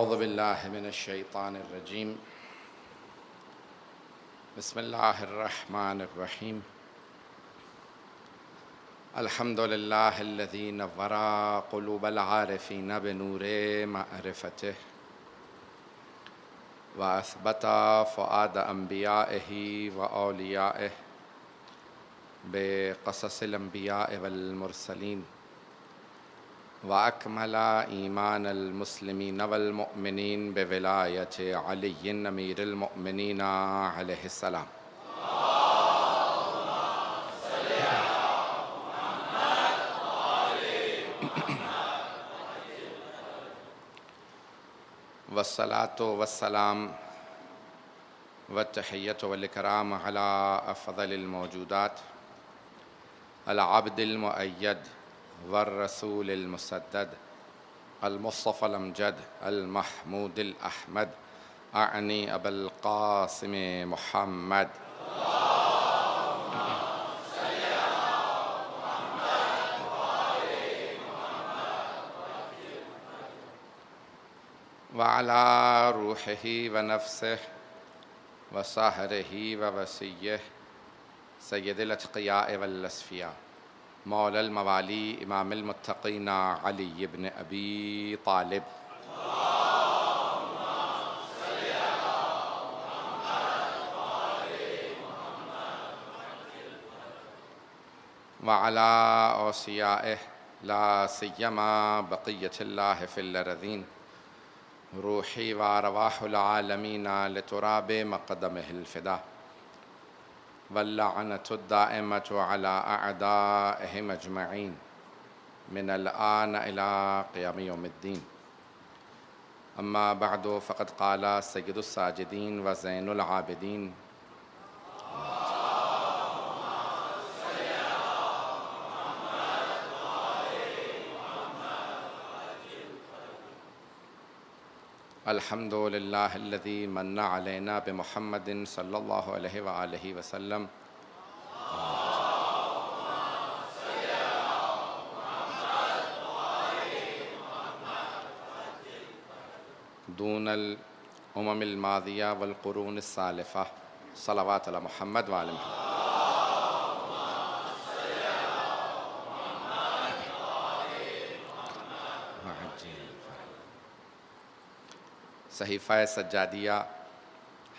أعوذ بالله من الشيطان الرجيم. بسم الله الرحمن الرحيم. الحمد لله الذي نور قلوب العارفين بنور معرفته وأثبت فؤاد أنبيائه وأوليائه بقصص الأنبياء والمرسلين وأكمل إيمان المسلمين والمؤمنين بولاية علي أمير المؤمنين عليه السلام. والصلاة والسلام والتحية والإكرام على أفضل الموجودات العبد المؤيد والرسول المسدد المصطفى الأمجد المحمود الأحمد أعني أبا القاسم محمد وعلى روحه ونفسه وصهره ووسيه سيد الأتقياء والأصفياء مولى الموالي إمام المتقين علي بن أبي طالب وعلى أوصيائه لا سيما بقية الله في الأرضين روحي وأرواح العالمين لتراب مقدمه الفداء واللعنة الدائمة على أعدائهم أجمعين من الآن إلى قيام يوم الدين. أما بعد فقد قال سيد الساجدين وزين العابدين الحمد لله الذي من علينا بمحمد صلى الله عليه وآله وسلم دون الأمم الماضية والقرون السالفة صلوات على محمد وآل محمد. صحیفہ سجادیہ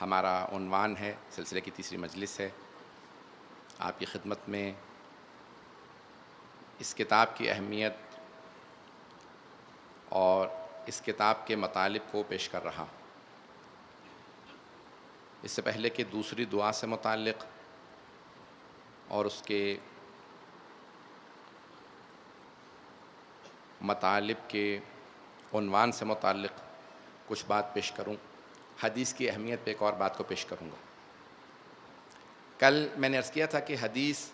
ہمارا عنوان ہے، سلسلے کی تیسری مجلس ہے. آپ کی خدمت میں اس کتاب کی اہمیت اور اس کتاب کے مطالب کو پیش کر رہا. اس سے پہلے کہ دوسری دعا سے متعلق اور اس کے مطالب کے عنوان سے متعلق کچھ بات پیش کروں، حدیث کی اہمیت پہ ایک اور بات کو پیش کروں گا. کل میں نے عرض کیا تھا کہ حدیث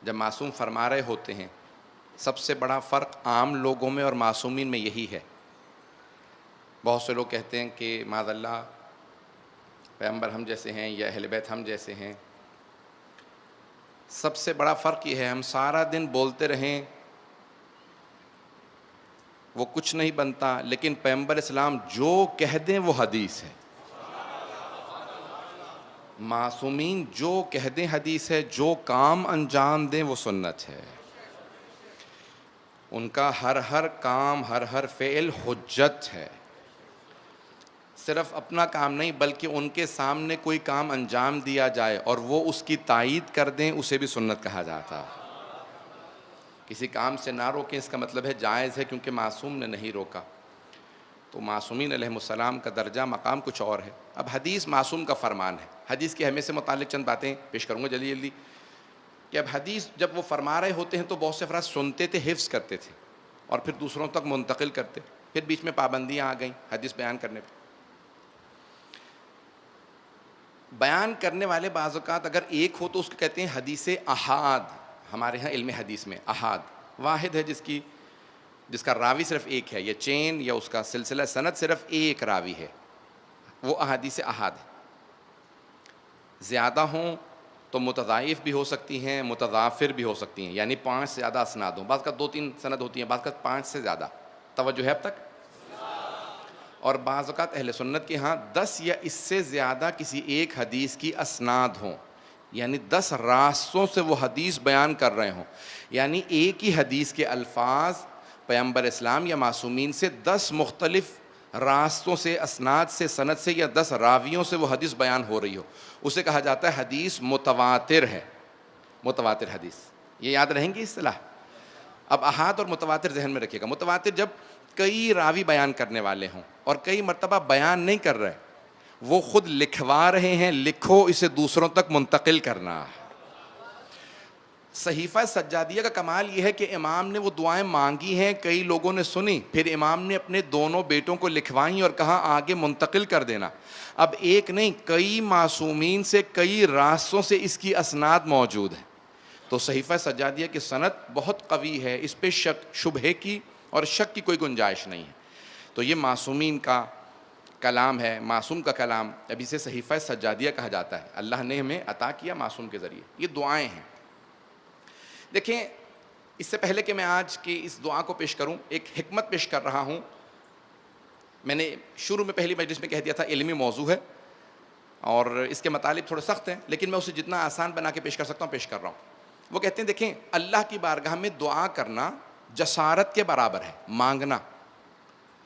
جب معصوم فرما رہے ہوتے ہیں، سب سے بڑا فرق عام لوگوں میں اور معصومین میں یہی ہے. بہت سے لوگ کہتے ہیں کہ معاذ اللہ پیغمبر ہم جیسے ہیں یا اہل بیت ہم جیسے ہیں. سب سے بڑا فرق یہ ہے، ہم سارا دن بولتے رہیں وہ کچھ نہیں بنتا، لیکن پیغمبر اسلام جو کہہ دیں وہ حدیث ہے. معصومین جو کہہ دیں حدیث ہے، جو کام انجام دیں وہ سنت ہے. ان کا ہر کام ہر فعل حجت ہے. صرف اپنا کام نہیں بلکہ ان کے سامنے کوئی کام انجام دیا جائے اور وہ اس کی تائید کر دیں، اسے بھی سنت کہا جاتا. کسی کام سے نہ روکیں، اس کا مطلب ہے جائز ہے، کیونکہ معصوم نے نہیں روکا. تو معصومین علیہ السلام کا درجہ مقام کچھ اور ہے. اب حدیث معصوم کا فرمان ہے. حدیث کی اہمیت سے متعلق چند باتیں پیش کروں گا جلدی کہ اب حدیث جب وہ فرما رہے ہوتے ہیں تو بہت سے افراد سنتے تھے، حفظ کرتے تھے اور پھر دوسروں تک منتقل کرتے. پھر بیچ میں پابندیاں آ گئیں حدیث بیان کرنے پہ. بیان کرنے والے بعض اوقات اگر ایک ہو تو اس کو کہتے ہیں حدیث احاد. ہمارے ہاں علم حدیث میں احاد واحد ہے جس کا راوی صرف ایک ہے، یا چین یا اس کا سلسلہ سند صرف ایک راوی ہے، وہ احادیث احاد ہے. زیادہ ہوں تو متضاعف بھی ہو سکتی ہیں، متضافر بھی ہو سکتی ہیں، یعنی 5 سے زیادہ اسناد ہوں. بعض کا 2-3 سند ہوتی ہیں، بعض کا 5 سے زیادہ. توجہ ہے اب تک؟ اور بعض اوقات اہل سنت کے ہاں 10 یا اس سے زیادہ کسی ایک حدیث کی اسناد ہوں، یعنی 10 راستوں سے وہ حدیث بیان کر رہے ہوں، یعنی ایک ہی حدیث کے الفاظ پیغمبر اسلام یا معصومین سے 10 مختلف راستوں سے، اسناد سے، سند سے، یا 10 راویوں سے وہ حدیث بیان ہو رہی ہو، اسے کہا جاتا ہے حدیث متواتر ہے، متواتر حدیث. یہ یاد رہیں گی اصطلاح. اب احاد اور متواتر ذہن میں رکھیے گا. متواتر جب کئی راوی بیان کرنے والے ہوں اور کئی مرتبہ بیان نہیں کر رہے، وہ خود لکھوا رہے ہیں، لکھو اسے دوسروں تک منتقل کرنا. صحیفہ سجادیہ کا کمال یہ ہے کہ امام نے وہ دعائیں مانگی ہیں، کئی لوگوں نے سنی، پھر امام نے اپنے دونوں بیٹوں کو لکھوائیں اور کہا آگے منتقل کر دینا. اب ایک نہیں، کئی معصومین سے، کئی راستوں سے اس کی اسناد موجود ہے. تو صحیفہ سجادیہ کی سند بہت قوی ہے، اس پہ شک، شبہے کی اور شک کی کوئی گنجائش نہیں ہے. تو یہ معصومین کا کلام ہے، معصوم کا کلام، اب اسے صحیفہ سجادیہ کہا جاتا ہے. اللہ نے ہمیں عطا کیا معصوم کے ذریعے. یہ دعائیں ہیں. دیکھیں، اس سے پہلے کہ میں آج کی اس دعا کو پیش کروں، ایک حکمت پیش کر رہا ہوں. میں نے شروع میں پہلی مجلس میں کہہ دیا تھا علمی موضوع ہے اور اس کے مطالب تھوڑے سخت ہیں، لیکن میں اسے جتنا آسان بنا کے پیش کر سکتا ہوں پیش کر رہا ہوں. وہ کہتے ہیں دیکھیں، اللہ کی بارگاہ میں دعا کرنا جسارت کے برابر ہے. مانگنا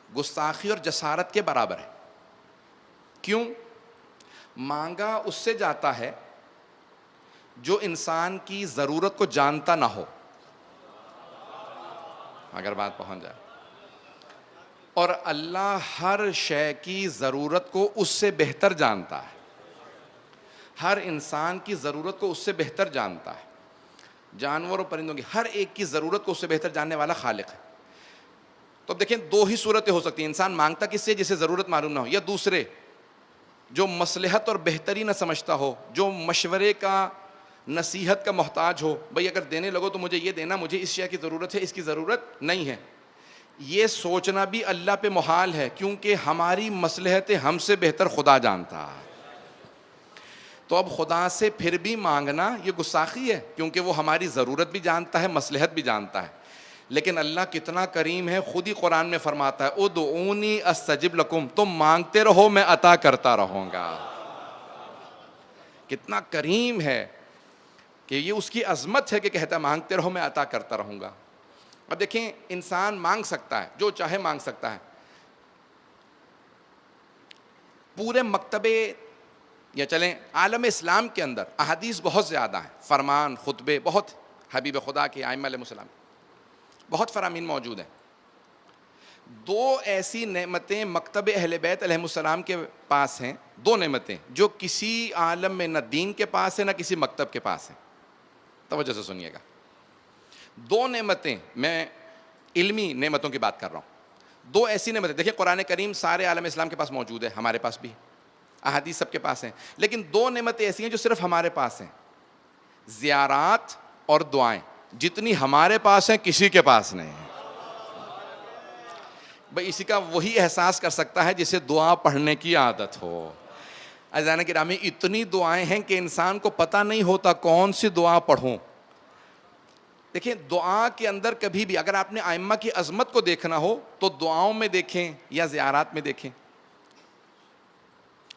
گستاخی اور جسارت کے برابر ہے. کیوں؟ مانگا اس سے جاتا ہے جو انسان کی ضرورت کو جانتا نہ ہو، اگر بات پہنچ جائے. اور اللہ ہر شے کی ضرورت کو اس سے بہتر جانتا ہے. ہر انسان کی ضرورت کو اس سے بہتر جانتا ہے. جانور و پرندوں کی ہر ایک کی ضرورت کو اس سے بہتر جاننے والا خالق ہے. تو اب دیکھیں، دو ہی صورتیں ہو سکتی ہیں. انسان مانگتا کس سے؟ جسے ضرورت معلوم نہ ہو، یا دوسرے جو مصلحت اور بہتری نہ سمجھتا ہو، جو مشورے کا، نصیحت کا محتاج ہو. بھئی اگر دینے لگو تو مجھے یہ دینا، مجھے اس شے کی ضرورت ہے، اس کی ضرورت نہیں ہے. یہ سوچنا بھی اللہ پہ محال ہے، کیونکہ ہماری مصلحتیں ہم سے بہتر خدا جانتا ہے. تو اب خدا سے پھر بھی مانگنا یہ گستاخی ہے، کیونکہ وہ ہماری ضرورت بھی جانتا ہے، مصلحت بھی جانتا ہے. لیکن اللہ کتنا کریم ہے، خود ہی قرآن میں فرماتا ہے ادعونی استجب لکم، تم مانگتے رہو میں عطا کرتا رہوں گا. کتنا کریم ہے کہ یہ اس کی عظمت ہے کہ کہتا ہے مانگتے رہو میں عطا کرتا رہوں گا. اب دیکھیں، انسان مانگ سکتا ہے، جو چاہے مانگ سکتا ہے. پورے مکتبے یا چلیں عالم اسلام کے اندر احادیث بہت زیادہ ہیں، فرمان، خطبے بہت، حبیب خدا کے، ائمہ علیہ السلام، بہت فرامین موجود ہیں. دو ایسی نعمتیں مکتب اہل بیت علیہ السلام کے پاس ہیں، دو نعمتیں جو کسی عالم میں نہ دین کے پاس ہیں نہ کسی مکتب کے پاس ہیں. توجہ سے سنیے گا. دو نعمتیں، میں علمی نعمتوں کی بات کر رہا ہوں. دو ایسی نعمتیں، دیکھیں قرآن کریم سارے عالم اسلام کے پاس موجود ہے، ہمارے پاس بھی، احادیث سب کے پاس ہیں. لیکن دو نعمتیں ایسی ہیں جو صرف ہمارے پاس ہیں، زیارات اور دعائیں. جتنی ہمارے پاس ہیں کسی کے پاس نہیں ہے. بھئی اسی کا وہی احساس کر سکتا ہے جسے دعا پڑھنے کی عادت ہو. عزیزان گرامی، اتنی دعائیں ہیں کہ انسان کو پتہ نہیں ہوتا کون سی دعا پڑھوں. دیکھیں، دعا کے اندر کبھی بھی اگر آپ نے ائمہ کی عظمت کو دیکھنا ہو تو دعاؤں میں دیکھیں یا زیارات میں دیکھیں.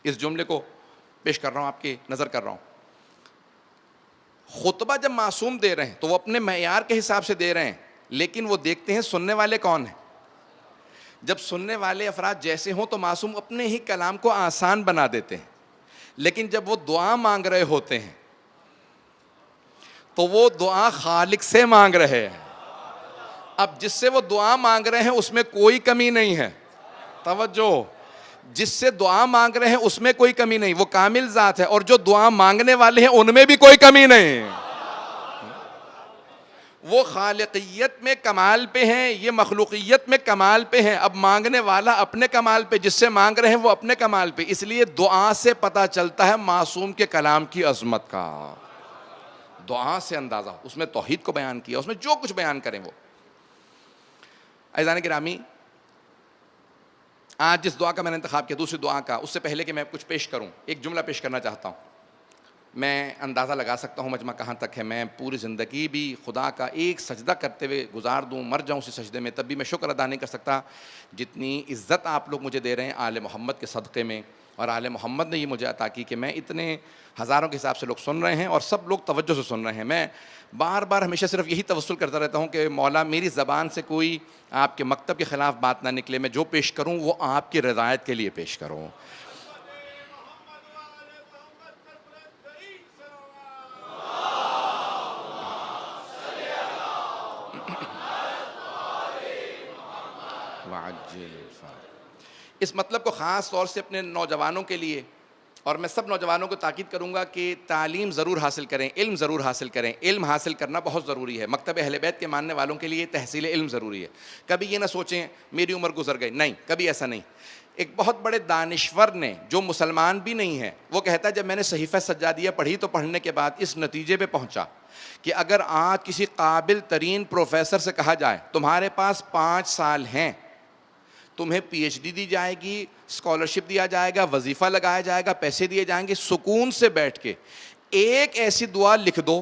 اس جملے کو پیش کر رہا ہوں، آپ کی نظر کر رہا ہوں. خطبہ جب معصوم دے رہے ہیں تو وہ اپنے معیار کے حساب سے دے رہے ہیں، لیکن وہ دیکھتے ہیں سننے والے کون ہیں. جب سننے والے افراد جیسے ہوں تو معصوم اپنے ہی کلام کو آسان بنا دیتے ہیں. لیکن جب وہ دعا مانگ رہے ہوتے ہیں تو وہ دعا خالق سے مانگ رہے ہیں. اب جس سے وہ دعا مانگ رہے ہیں اس میں کوئی کمی نہیں ہے. توجہ، جس سے دعا مانگ رہے ہیں اس میں کوئی کمی نہیں، وہ کامل ذات ہے. اور جو دعا مانگنے والے ہیں ان میں بھی کوئی کمی نہیں. وہ خالقیت میں کمال پہ ہیں، یہ مخلوقیت میں کمال پہ ہیں. اب مانگنے والا اپنے کمال پہ، جس سے مانگ رہے ہیں وہ اپنے کمال پہ. اس لیے دعا سے پتہ چلتا ہے معصوم کے کلام کی عظمت کا. دعا سے اندازہ، اس میں توحید کو بیان کیا، اس میں جو کچھ بیان کریں وہ. عزیزان گرامی، آج جس دعا کا میں نے انتخاب کیا، دوسری دعا کا، اس سے پہلے کہ میں کچھ پیش کروں ایک جملہ پیش کرنا چاہتا ہوں. میں اندازہ لگا سکتا ہوں مجمع کہاں تک ہے. میں پوری زندگی بھی خدا کا ایک سجدہ کرتے ہوئے گزار دوں, مر جاؤں اسی سجدے میں, تب بھی میں شکر ادا نہیں کر سکتا جتنی عزت آپ لوگ مجھے دے رہے ہیں آل محمد کے صدقے میں. اور آل محمد نے یہ مجھے عطا کی کہ میں اتنے ہزاروں کے حساب سے لوگ سن رہے ہیں اور سب لوگ توجہ سے سن رہے ہیں. میں بار بار ہمیشہ صرف یہی توسل کرتا رہتا ہوں کہ مولا میری زبان سے کوئی آپ کے مکتب کے خلاف بات نہ نکلے, میں جو پیش کروں وہ آپ کی رضایت کے لیے پیش کروں. اس مطلب کو خاص طور سے اپنے نوجوانوں کے لیے, اور میں سب نوجوانوں کو تاکید کروں گا کہ تعلیم ضرور حاصل کریں, علم ضرور حاصل کریں. علم حاصل کرنا بہت ضروری ہے. مکتب اہل بیت کے ماننے والوں کے لیے تحصیل علم ضروری ہے. کبھی یہ نہ سوچیں میری عمر گزر گئی, نہیں, کبھی ایسا نہیں. ایک بہت بڑے دانشور نے جو مسلمان بھی نہیں ہے وہ کہتا ہے جب میں نے صحیفہ سجادیہ پڑھی تو پڑھنے کے بعد اس نتیجے پہ پہنچا کہ اگر آج کسی قابل ترین پروفیسر سے کہا جائے تمہارے پاس 5 سال ہیں, تمہیں پی ایچ ڈی دی جائے گی, اسکالرشپ دیا جائے گا, وظیفہ لگایا جائے گا, پیسے دیے جائیں گے, سکون سے بیٹھ کے ایک ایسی دعا لکھ دو,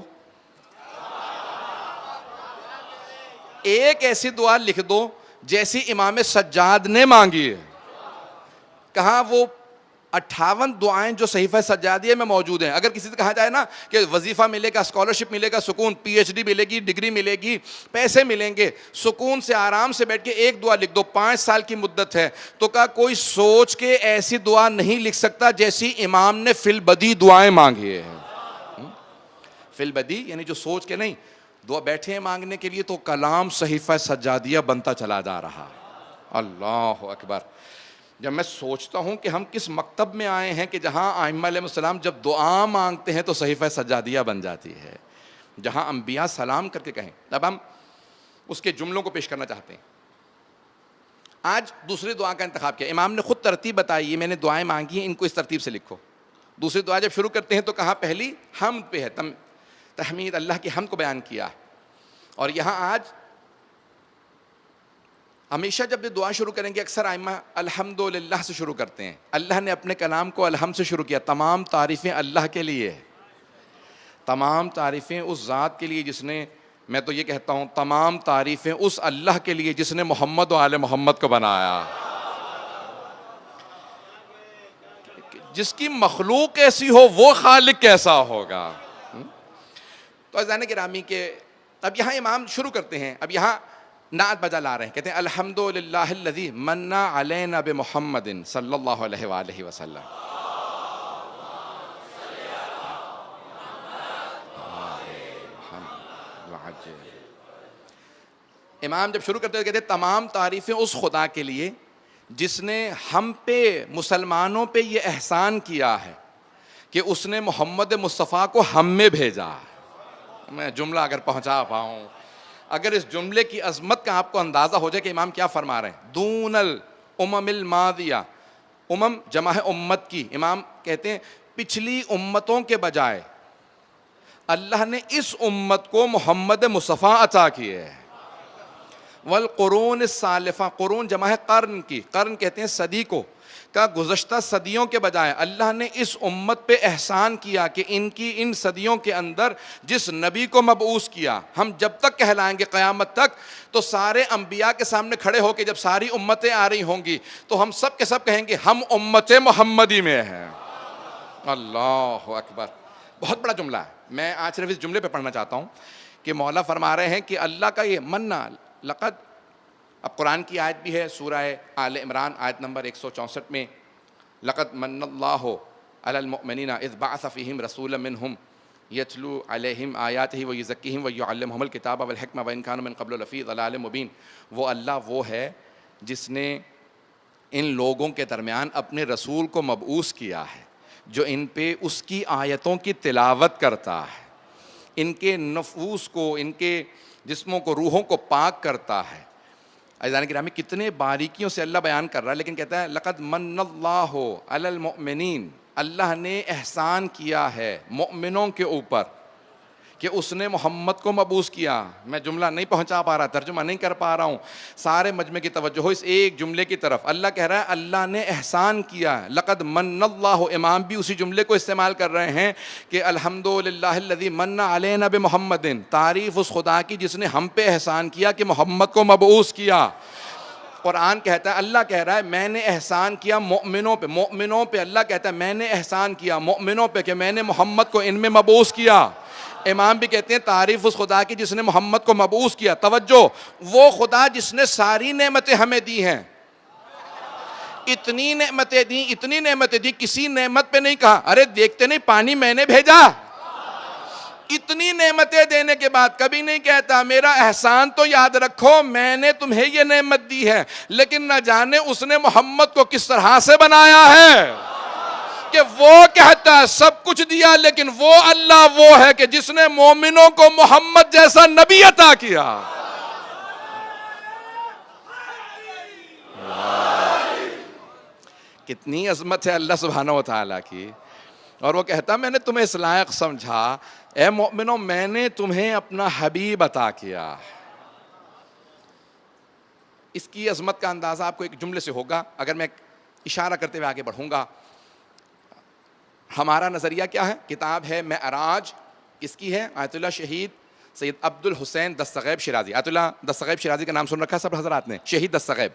ایک ایسی دعا لکھ دو جیسی امام سجاد نے مانگی ہے. کہاں وہ 58 دعائیں جو صحیفہ سجادیہ میں موجود ہیں. اگر کسی سے کہا جائے نا کہ وظیفہ ملے گا, اسکالرشپ ملے گا, سکون, پی ایچ ڈی ملے گی, ڈگری ملے گی, پیسے ملیں گے, سکون سے آرام سے بیٹھ کے ایک دعا لکھ دو, 5 سال کی مدت ہے, تو کہا کوئی سوچ کے ایسی دعا نہیں لکھ سکتا جیسی امام نے فی البدی دعائیں مانگی ہیں. فی البدی یعنی جو سوچ کے نہیں, دعا بیٹھے ہیں مانگنے کے لیے تو کلام صحیفہ سجادیہ بنتا چلا جا رہا. اللہ اکبر. جب میں سوچتا ہوں کہ ہم کس مکتب میں آئے ہیں کہ جہاں ائمہ علیہ السلام جب دعا مانگتے ہیں تو صحیفہ سجادیہ بن جاتی ہے, جہاں انبیاء سلام کر کے کہیں. اب ہم اس کے جملوں کو پیش کرنا چاہتے ہیں. آج دوسری دعا کا انتخاب کیا, امام نے خود ترتیب بتائی, یہ میں نے دعائیں مانگی ہیں ان کو اس ترتیب سے لکھو. دوسری دعا جب شروع کرتے ہیں تو کہا پہلی حمد پہ ہے, تحمید اللہ کی حمد کو بیان کیا. اور یہاں آج ہمیشہ جب یہ دعا شروع کریں گے اکثر ائمہ الحمدللہ سے شروع کرتے ہیں. اللہ نے اپنے کلام کو الحمد سے شروع کیا. تمام تعریفیں اللہ کے لیے, تمام تعریفیں اس ذات کے لیے جس نے, میں تو یہ کہتا ہوں تمام تعریفیں اس اللہ کے لیے جس نے محمد و آل محمد کو بنایا. جس کی مخلوق ایسی ہو وہ خالق کیسا ہوگا. تو عزیزان گرامی کے اب یہاں امام شروع کرتے ہیں. اب یہاں نعت بجا لا رہے ہیں, کہتے ہیں الحمدللہ الذی من علینا بمحمد صلی اللہ علیہ وآلہ وسلم. امام جب شروع کرتے ہیں کہتے ہیں تمام تعریفیں اس خدا کے لیے جس نے ہم پہ, مسلمانوں پہ یہ احسان کیا ہے کہ اس نے محمد مصطفیٰ کو ہم میں بھیجا. میں جملہ اگر پہنچا پاؤں, اگر اس جملے کی عظمت کا آپ کو اندازہ ہو جائے کہ امام کیا فرما رہے ہیں. دون الامم الماضیہ, امم جمع ہے امت کی. امام کہتے ہیں پچھلی امتوں کے بجائے اللہ نے اس امت کو محمد مصطفیٰ عطا کیے. والقرون السالفہ, قرون جمع ہے قرن کی, قرن کہتے ہیں صدی کو, کا گزشتہ صدیوں کے بجائے اللہ نے اس امت پہ احسان کیا کہ ان صدیوں کے اندر جس نبی کو مبعوث کیا, ہم جب تک کہلائیں گے قیامت تک تو سارے انبیاء کے سامنے کھڑے ہو کے جب ساری امتیں آ رہی ہوں گی تو ہم سب کے سب کہیں گے ہم امت محمدی میں ہیں. اللہ اکبر. بہت بڑا جملہ ہے. میں آج صرف اس جملے پہ پڑھنا چاہتا ہوں کہ مولا فرما رہے ہیں کہ اللہ کا یہ منع لقد, اب قرآن کی آیت بھی ہے سورہ آل عمران آیت نمبر 164 میں, لقد من اللہ علی المؤمنین اذ بعث فیہم رسولا منہم یتلو علیہم آیاتہ ویزکیہم ویعلمہم الکتاب والحکمہ وان کانوا من قبل لفی ضلال مبین. وہ اللہ وہ ہے جس نے ان لوگوں کے درمیان اپنے رسول کو مبعوث کیا ہے جو ان پہ اس کی آیتوں کی تلاوت کرتا ہے, ان کے نفوس کو, ان کے جسموں کو, روحوں کو پاک کرتا ہے. عزیزان گرامی کتنے باریکیوں سے اللہ بیان کر رہا ہے, لیکن کہتا ہے لقد من اللہ علی المؤمنین, اللہ نے احسان کیا ہے مؤمنوں کے اوپر کہ اس نے محمد کو مبعوث کیا. میں جملہ نہیں پہنچا پا رہا, ترجمہ نہیں کر پا رہا ہوں, سارے مجمع کی توجہ ہو اس ایک جملے کی طرف. اللہ کہہ رہا ہے اللہ نے احسان کیا. لقد من اللہ, امام بھی اسی جملے کو استعمال کر رہے ہیں کہ الحمدللہ الذی من علینا بمحمد, تعریف اس خدا کی جس نے ہم پہ احسان کیا کہ محمد کو مبعوث کیا. قرآن کہتا ہے, اللہ کہہ رہا ہے میں نے احسان کیا مومنوں پہ, اللہ کہتا ہے میں نے احسان کیا مومنوں پہ کہ میں نے محمد کو ان میں مبعوث کیا. امام بھی کہتے ہیں تعریف اس خدا کی جس نے محمد کو مبعوث کیا. توجہ, وہ خدا جس نے ساری نعمتیں ہمیں دی ہیں, اتنی نعمتیں دی, کسی نعمت پہ نہیں کہا ارے دیکھتے نہیں پانی میں نے بھیجا. اتنی نعمتیں دینے کے بعد کبھی نہیں کہتا میرا احسان تو یاد رکھو میں نے تمہیں یہ نعمت دی ہے, لیکن نہ جانے اس نے محمد کو کس طرح سے بنایا ہے کہ وہ کہتا ہے سب کچھ دیا, لیکن وہ اللہ وہ ہے کہ جس نے مومنوں کو محمد جیسا نبی عطا کیا. کتنی عظمت ہے اللہ سبحانہ و تعالیٰ کی. اور وہ کہتا میں نے تمہیں اس لائق سمجھا اے مومنوں میں نے تمہیں اپنا حبیب عطا کیا. اس کی عظمت کا اندازہ آپ کو ایک جملے سے ہوگا. اگر میں اشارہ کرتے ہوئے آگے بڑھوں گا, ہمارا نظریہ کیا ہے؟ کتاب ہے معراج, اس کی ہے آیت اللہ شہید سید عبد الحسین دستغیب شیرازی. آیت اللہ دستغیب شیرازی کا نام سن رکھا ہے سب حضرات نے؟ شہید دستغیب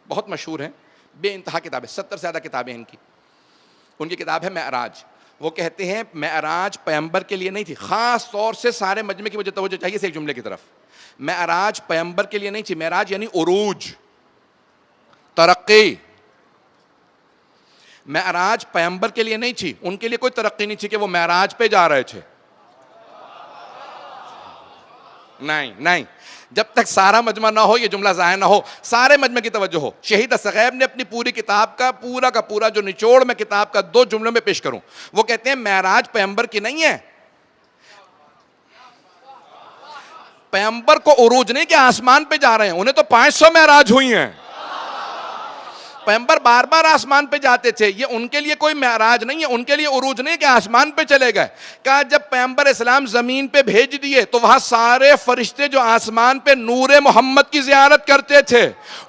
بہت مشہور ہیں, بے انتہا کتاب ہے, 70 سے زیادہ کتابیں ان کی. ان کی کتاب ہے معراج. وہ کہتے ہیں معراج پیغمبر کے لیے نہیں تھی, خاص طور سے سارے مجمع کی مجھے توجہ چاہیے اس ایک جملے کی طرف. معراج پیغمبر کے لیے نہیں تھی, معراج یعنی عروج, ترقی. معراج پیغمبر کے لیے نہیں تھی, ان کے لیے کوئی ترقی نہیں تھی کہ وہ معراج پہ جا رہے تھے. نہیں, جب تک سارا مجمع نہ ہو یہ جملہ ضائع نہ ہو, سارے مجمع کی توجہ ہو. شہید دستغیب نے اپنی پوری کتاب کا پورا جو نچوڑ میں کتاب کا 2 جملوں میں پیش کروں, وہ کہتے ہیں معراج پیغمبر کی نہیں ہے. پیغمبر کو عروج نہیں کہ آسمان پہ جا رہے ہیں, انہیں تو 500 معراج ہوئی ہیں. پیغمبر بار بار آسمان پہ جاتے تھے, یہ ان کے لیے کوئی معراج نہیں ہے, ان کے لیے عروج نہیں کہ آسمان پہ چلے گئے. کہا جب پیغمبر اسلام زمین پہ بھیج دیے تو وہاں سارے فرشتے جو آسمان پہ نور محمد کی زیارت کرتے تھے,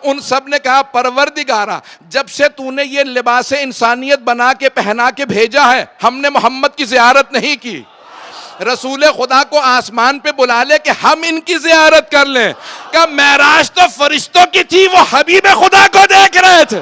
ان سب نے کہا پروردگارا جب سے تو نے یہ لباس انسانیت بنا کے پہنا کے بھیجا ہے ہم نے محمد کی زیارت نہیں کی, رسول خدا کو آسمان پہ بلا لے کہ ہم ان کی زیارت کر لیں. کہ معراج تو فرشتوں کی تھی, وہ حبیب خدا کو دیکھ رہے تھے.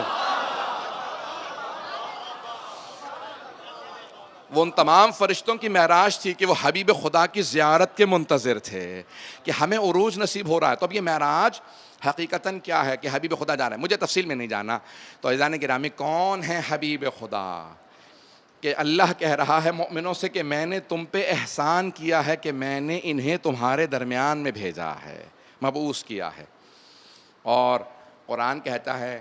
وہ ان تمام فرشتوں کی معراج تھی کہ وہ حبیب خدا کی زیارت کے منتظر تھے کہ ہمیں عروج نصیب ہو رہا ہے. تو اب یہ معراج حقیقتاً کیا ہے کہ حبیب خدا جا رہا ہے. مجھے تفصیل میں نہیں جانا. تو عزیزان گرامی, کون ہے حبیب خدا؟ کہ اللہ کہہ رہا ہے مومنوں سے کہ میں نے تم پہ احسان کیا ہے کہ میں نے انہیں تمہارے درمیان میں بھیجا ہے, مبعوث کیا ہے. اور قرآن کہتا ہے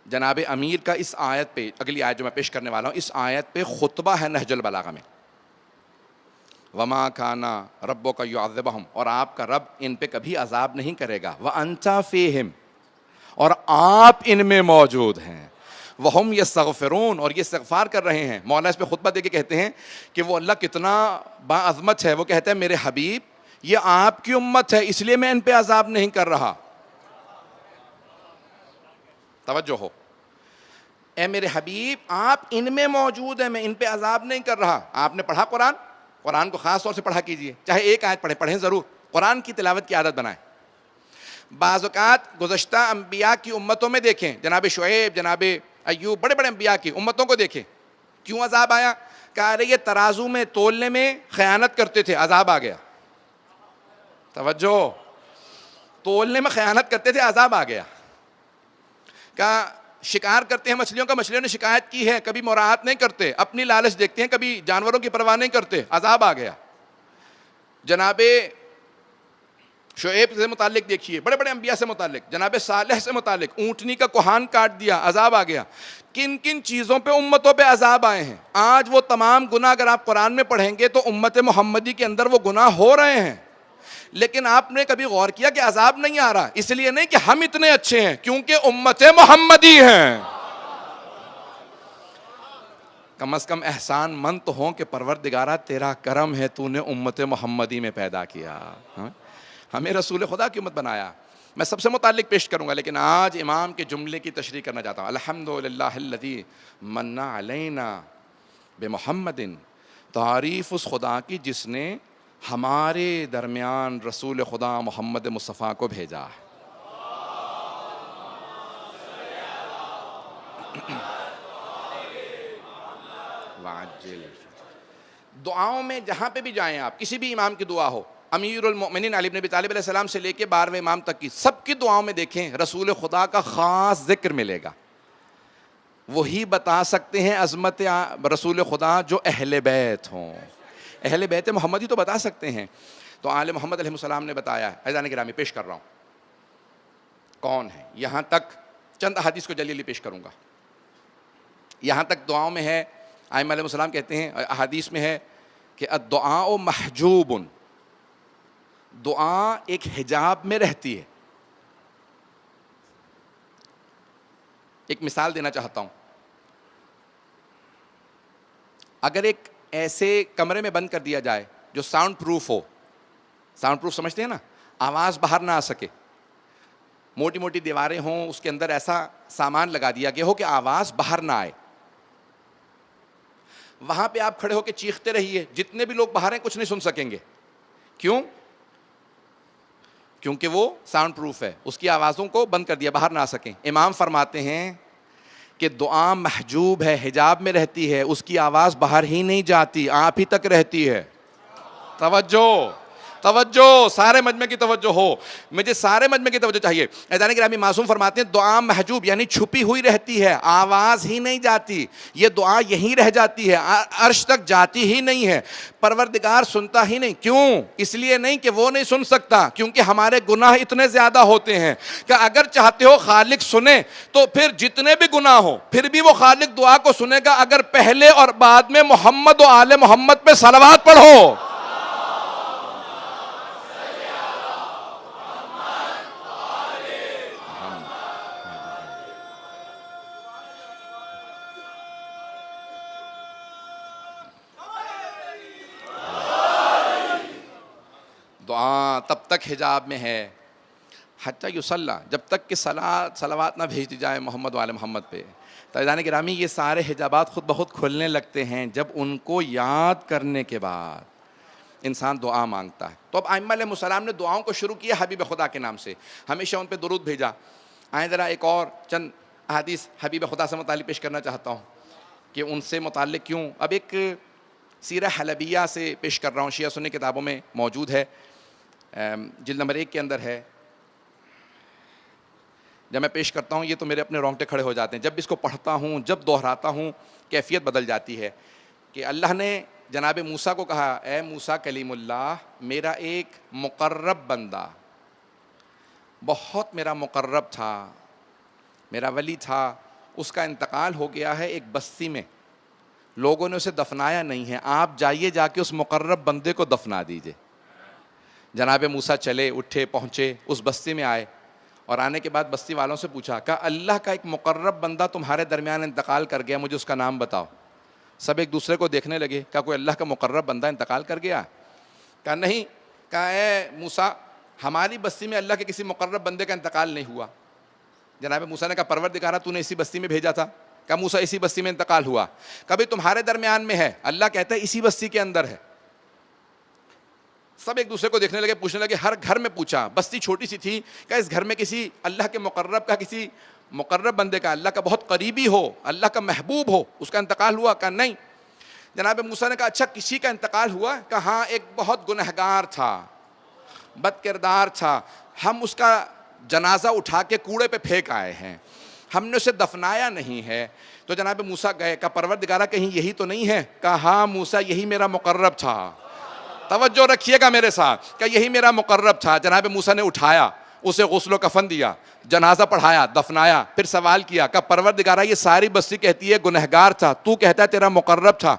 جناب امیر کا اس آیت پہ, اگلی آیت جو میں پیش کرنے والا ہوں اس آیت پہ خطبہ ہے نہج البلاغہ میں, وما کانا ربک یعذبہم, اور آپ کا رب ان پہ کبھی عذاب نہیں کرے گا, وانت فیہم, اور آپ ان میں موجود ہیں, وہم یستغفرون, اور یہ استغفار کر رہے ہیں. مولا اس پہ خطبہ دے کے کہتے ہیں کہ وہ اللہ کتنا باعظمت ہے. وہ کہتے ہیں میرے حبیب یہ آپ کی امت ہے اس لیے میں ان پہ عذاب نہیں کر رہا. توجہ ہو, اے میرے حبیب آپ ان میں موجود ہیں, میں ان پہ عذاب نہیں کر رہا. آپ نے پڑھا قرآن کو خاص طور سے پڑھا کیجئے, چاہے ایک آیت پڑھیں ضرور, قرآن کی تلاوت کی عادت بنائیں. بعض اوقات گزشتہ انبیاء کی امتوں میں دیکھیں, جناب شعیب, جناب ایوب, بڑے بڑے انبیاء کی امتوں کو دیکھیں, کیوں عذاب آیا؟ کہا رہے یہ ترازو میں تولنے میں خیانت کرتے تھے, عذاب آ گیا. توجہ, تولنے میں خیانت کرتے تھے, عذاب آ گیا. کہا شکار کرتے ہیں مچھلیوں کا, مچھلیوں نے شکایت کی ہے, کبھی مراعات نہیں کرتے, اپنی لالچ دیکھتے ہیں, کبھی جانوروں کی پرواہ نہیں کرتے, عذاب آ گیا. جناب شعیب سے متعلق دیکھیے, بڑے بڑے انبیاء سے متعلق, جناب صالح سے متعلق اونٹنی کا کوہان کاٹ دیا, عذاب آ گیا. کن کن چیزوں پہ امتوں پہ عذاب آئے ہیں. آج وہ تمام گناہ اگر آپ قرآن میں پڑھیں گے تو امت محمدی کے اندر وہ گناہ ہو رہے ہیں, لیکن آپ نے کبھی غور کیا کہ عذاب نہیں آ رہا؟ اس لیے نہیں کہ ہم اتنے اچھے ہیں, کیونکہ امت محمدی ہیں. کم از کم احسان مند تو ہوں کہ پروردگارہ تیرا کرم ہے، تو نے امت محمدی میں پیدا کیا، ہمیں رسول خدا کی امت بنایا۔ میں سب سے متعلق پیش کروں گا، لیکن آج امام کے جملے کی تشریح کرنا چاہتا ہوں۔ الحمدللہ الذی من علینا بمحمد، تعریف اس خدا کی جس نے ہمارے درمیان رسول خدا محمد مصطفیٰ کو بھیجا ہے۔ دعاؤں میں جہاں پہ بھی جائیں آپ، کسی بھی امام کی دعا ہو، امیر المؤمنین علی بن ابی طالب علیہ السلام سے لے کے 12ویں امام تک کی سب کی دعاؤں میں دیکھیں رسول خدا کا خاص ذکر ملے گا۔ وہی بتا سکتے ہیں عظمت رسول خدا جو اہل بیت ہوں، اہل بیت محمدی تو بتا سکتے ہیں۔ تو آل محمد علیہ السلام نے بتایا ہے۔ عزیزان گرامی پیش کر رہا ہوں کون ہے، یہاں تک چند احادیث کو جلیلی پیش کروں گا۔ یہاں تک دعاؤں میں ہے، ائمہ علیہ السلام کہتے ہیں، احادیث میں ہے کہ الدعاء محجوب، دعا ایک حجاب میں رہتی ہے۔ ایک مثال دینا چاہتا ہوں، اگر ایک ایسے کمرے میں بند کر دیا جائے جو ساؤنڈ پروف ہو، ساؤنڈ پروف سمجھتے ہیں نا، آواز باہر نہ آ سکے، موٹی موٹی دیواریں ہوں، اس کے اندر ایسا سامان لگا دیا گیا ہو کہ آواز باہر نہ آئے، وہاں پہ آپ کھڑے ہو کے چیختے رہیے، جتنے بھی لوگ باہر ہیں کچھ نہیں سن سکیں گے۔ کیوں؟ کیونکہ وہ ساؤنڈ پروف ہے، اس کی آوازوں کو بند کر دیا، باہر نہ آ سکیں۔ امام فرماتے ہیں کہ دعا محجوب ہے، حجاب میں رہتی ہے، اس کی آواز باہر ہی نہیں جاتی، آپ ہی تک رہتی ہے۔ توجہ توجہ، سارے مجمع کی توجہ ہو، مجھے سارے مجمع کی توجہ چاہیے۔ عزیزان گرامی معصوم فرماتے ہیں دعا محجوب یعنی چھپی ہوئی رہتی ہے، آواز ہی نہیں جاتی، یہ دعا یہیں رہ جاتی ہے، عرش تک جاتی ہی نہیں ہے، پروردگار سنتا ہی نہیں۔ کیوں؟ اس لیے نہیں کہ وہ نہیں سن سکتا، کیونکہ ہمارے گناہ اتنے زیادہ ہوتے ہیں کہ اگر چاہتے ہو خالق سنے تو پھر جتنے بھی گناہ ہو پھر بھی وہ خالق دعا کو سنے گا اگر پہلے اور بعد میں محمد و آل محمد پہ صلوات پڑھو۔ دعا تب تک حجاب میں ہے حتی یصلی، جب تک کہ صلوات نہ بھیج دی جائے محمد و آل محمد پہ۔ تو عزیزان گرامی یہ سارے حجابات خود بخود کھلنے لگتے ہیں جب ان کو یاد کرنے کے بعد انسان دعا مانگتا ہے۔ تو اب ائمہ علیہ السلام نے دعاؤں کو شروع کیا حبیب خدا کے نام سے، ہمیشہ ان پہ درود بھیجا۔ آئیں ذرا ایک اور چند احادیث حبیب خدا سے متعلق پیش کرنا چاہتا ہوں کہ ان سے متعلق کیوں۔ اب ایک سیرہ حلبیہ سے پیش کر رہا ہوں، شیعہ سنی کتابوں میں موجود ہے، جلد نمبر 1 کے اندر ہے۔ جب میں پیش کرتا ہوں یہ تو میرے اپنے رونگٹے کھڑے ہو جاتے ہیں، جب اس کو پڑھتا ہوں، جب دہراتا ہوں کیفیت بدل جاتی ہے۔ کہ اللہ نے جناب موسیٰ کو کہا، اے موسیٰ کلیم اللہ، میرا ایک مقرب بندہ، بہت میرا مقرب تھا، میرا ولی تھا، اس کا انتقال ہو گیا ہے ایک بستی میں، لوگوں نے اسے دفنایا نہیں ہے، آپ جائیے جا کے اس مقرب بندے کو دفنا دیجئے۔ جناب موسیٰ چلے، اٹھے، پہنچے، اس بستی میں آئے، اور آنے کے بعد بستی والوں سے پوچھا، کہا اللہ کا ایک مقرب بندہ تمہارے درمیان انتقال کر گیا، مجھے اس کا نام بتاؤ۔ سب ایک دوسرے کو دیکھنے لگے، کہا کوئی اللہ کا مقرب بندہ انتقال کر گیا؟ کہا نہیں۔ کہا اے موسیٰ، ہماری بستی میں اللہ کے کسی مقرب بندے کا انتقال نہیں ہوا۔ جناب موسیٰ نے کہا پروردگارہ تو نے اسی بستی میں بھیجا تھا۔ کہا موسیٰ اسی بستی میں انتقال ہوا۔ کبھی تمہارے درمیان میں ہے؟ اللہ کہتا ہے اسی بستی کے اندر ہے۔ سب ایک دوسرے کو دیکھنے لگے، پوچھنے لگے، ہر گھر میں پوچھا، بستی چھوٹی سی تھی، کہ اس گھر میں کسی اللہ کے مقرب کا، کسی مقرب بندے کا، اللہ کا بہت قریبی ہو، اللہ کا محبوب ہو، اس کا انتقال ہوا؟ کہا نہیں۔ جناب موسیٰ نے کہا اچھا کسی کا انتقال ہوا؟ کہا ہاں، ایک بہت گنہگار تھا، بد کردار تھا، ہم اس کا جنازہ اٹھا کے کوڑے پہ پھینک آئے ہیں، ہم نے اسے دفنایا نہیں ہے۔ تو جناب موسیٰ گئے، کہا پروردگارہ کہیں یہی تو نہیں ہے؟ کہا ہاں موسیٰ یہی میرا مقرب تھا۔ توجہ رکھیے گا میرے ساتھ، کہ یہی میرا مقرب تھا۔ جناب موسیٰ نے اٹھایا، اسے غسل و کفن دیا، جنازہ پڑھایا، دفنایا، پھر سوال کیا، کہ پروردگارہ یہ ساری بستی کہتی ہے گنہگار تھا، تو کہتا ہے تیرا مقرب تھا،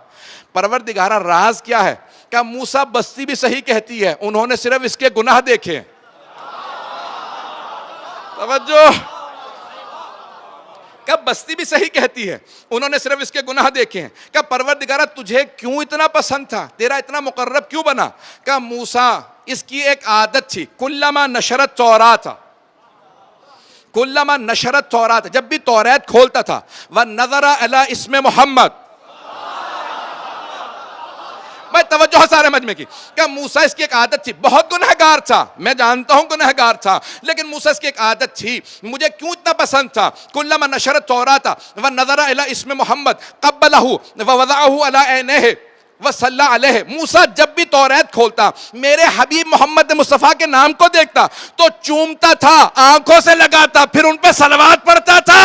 پروردگارہ راز کیا ہے؟ کہ موسیٰ بستی بھی صحیح کہتی ہے، انہوں نے صرف اس کے گناہ دیکھے۔ توجہ، کہ بستی بھی صحیح کہتی ہے، انہوں نے صرف اس کے گناہ دیکھے ہیں، کہ پروردگارہ تجھے کیوں اتنا پسند تھا، تیرا اتنا مقرب کیوں بنا؟ کہ موسیٰ اس کی ایک عادت تھی، کلما نشرت تورات، کلما نشرت تورات، جب بھی توریت کھولتا تھا، وَنَظَرَ عَلَىٰ اسمِ محمد، میں توجہ سارے مجمع کی، کہ موسیٰ اس کی ایک عادت تھی، بہت گنہگار تھا، میں جانتا ہوں گنہگار تھا، لیکن موسیٰ اس کی ایک عادت تھی، مجھے کیوں اتنا پسند تھا، کلما نشرت تورات وَنَظَرَ إِلَىٰ اسمِ محمد قَبَّلَهُ وَوَضَعَهُ عَلَىٰ عَيْنَيْهِ وَصَلَّى عَلَيْهِ، موسیٰ جب بھی توریت کھولتا، میرے حبیب محمد مصطفیٰ کے نام کو دیکھتا تو چومتا تھا، آنکھوں سے لگاتا، پھر ان پہ صلوات پڑھتا تھا۔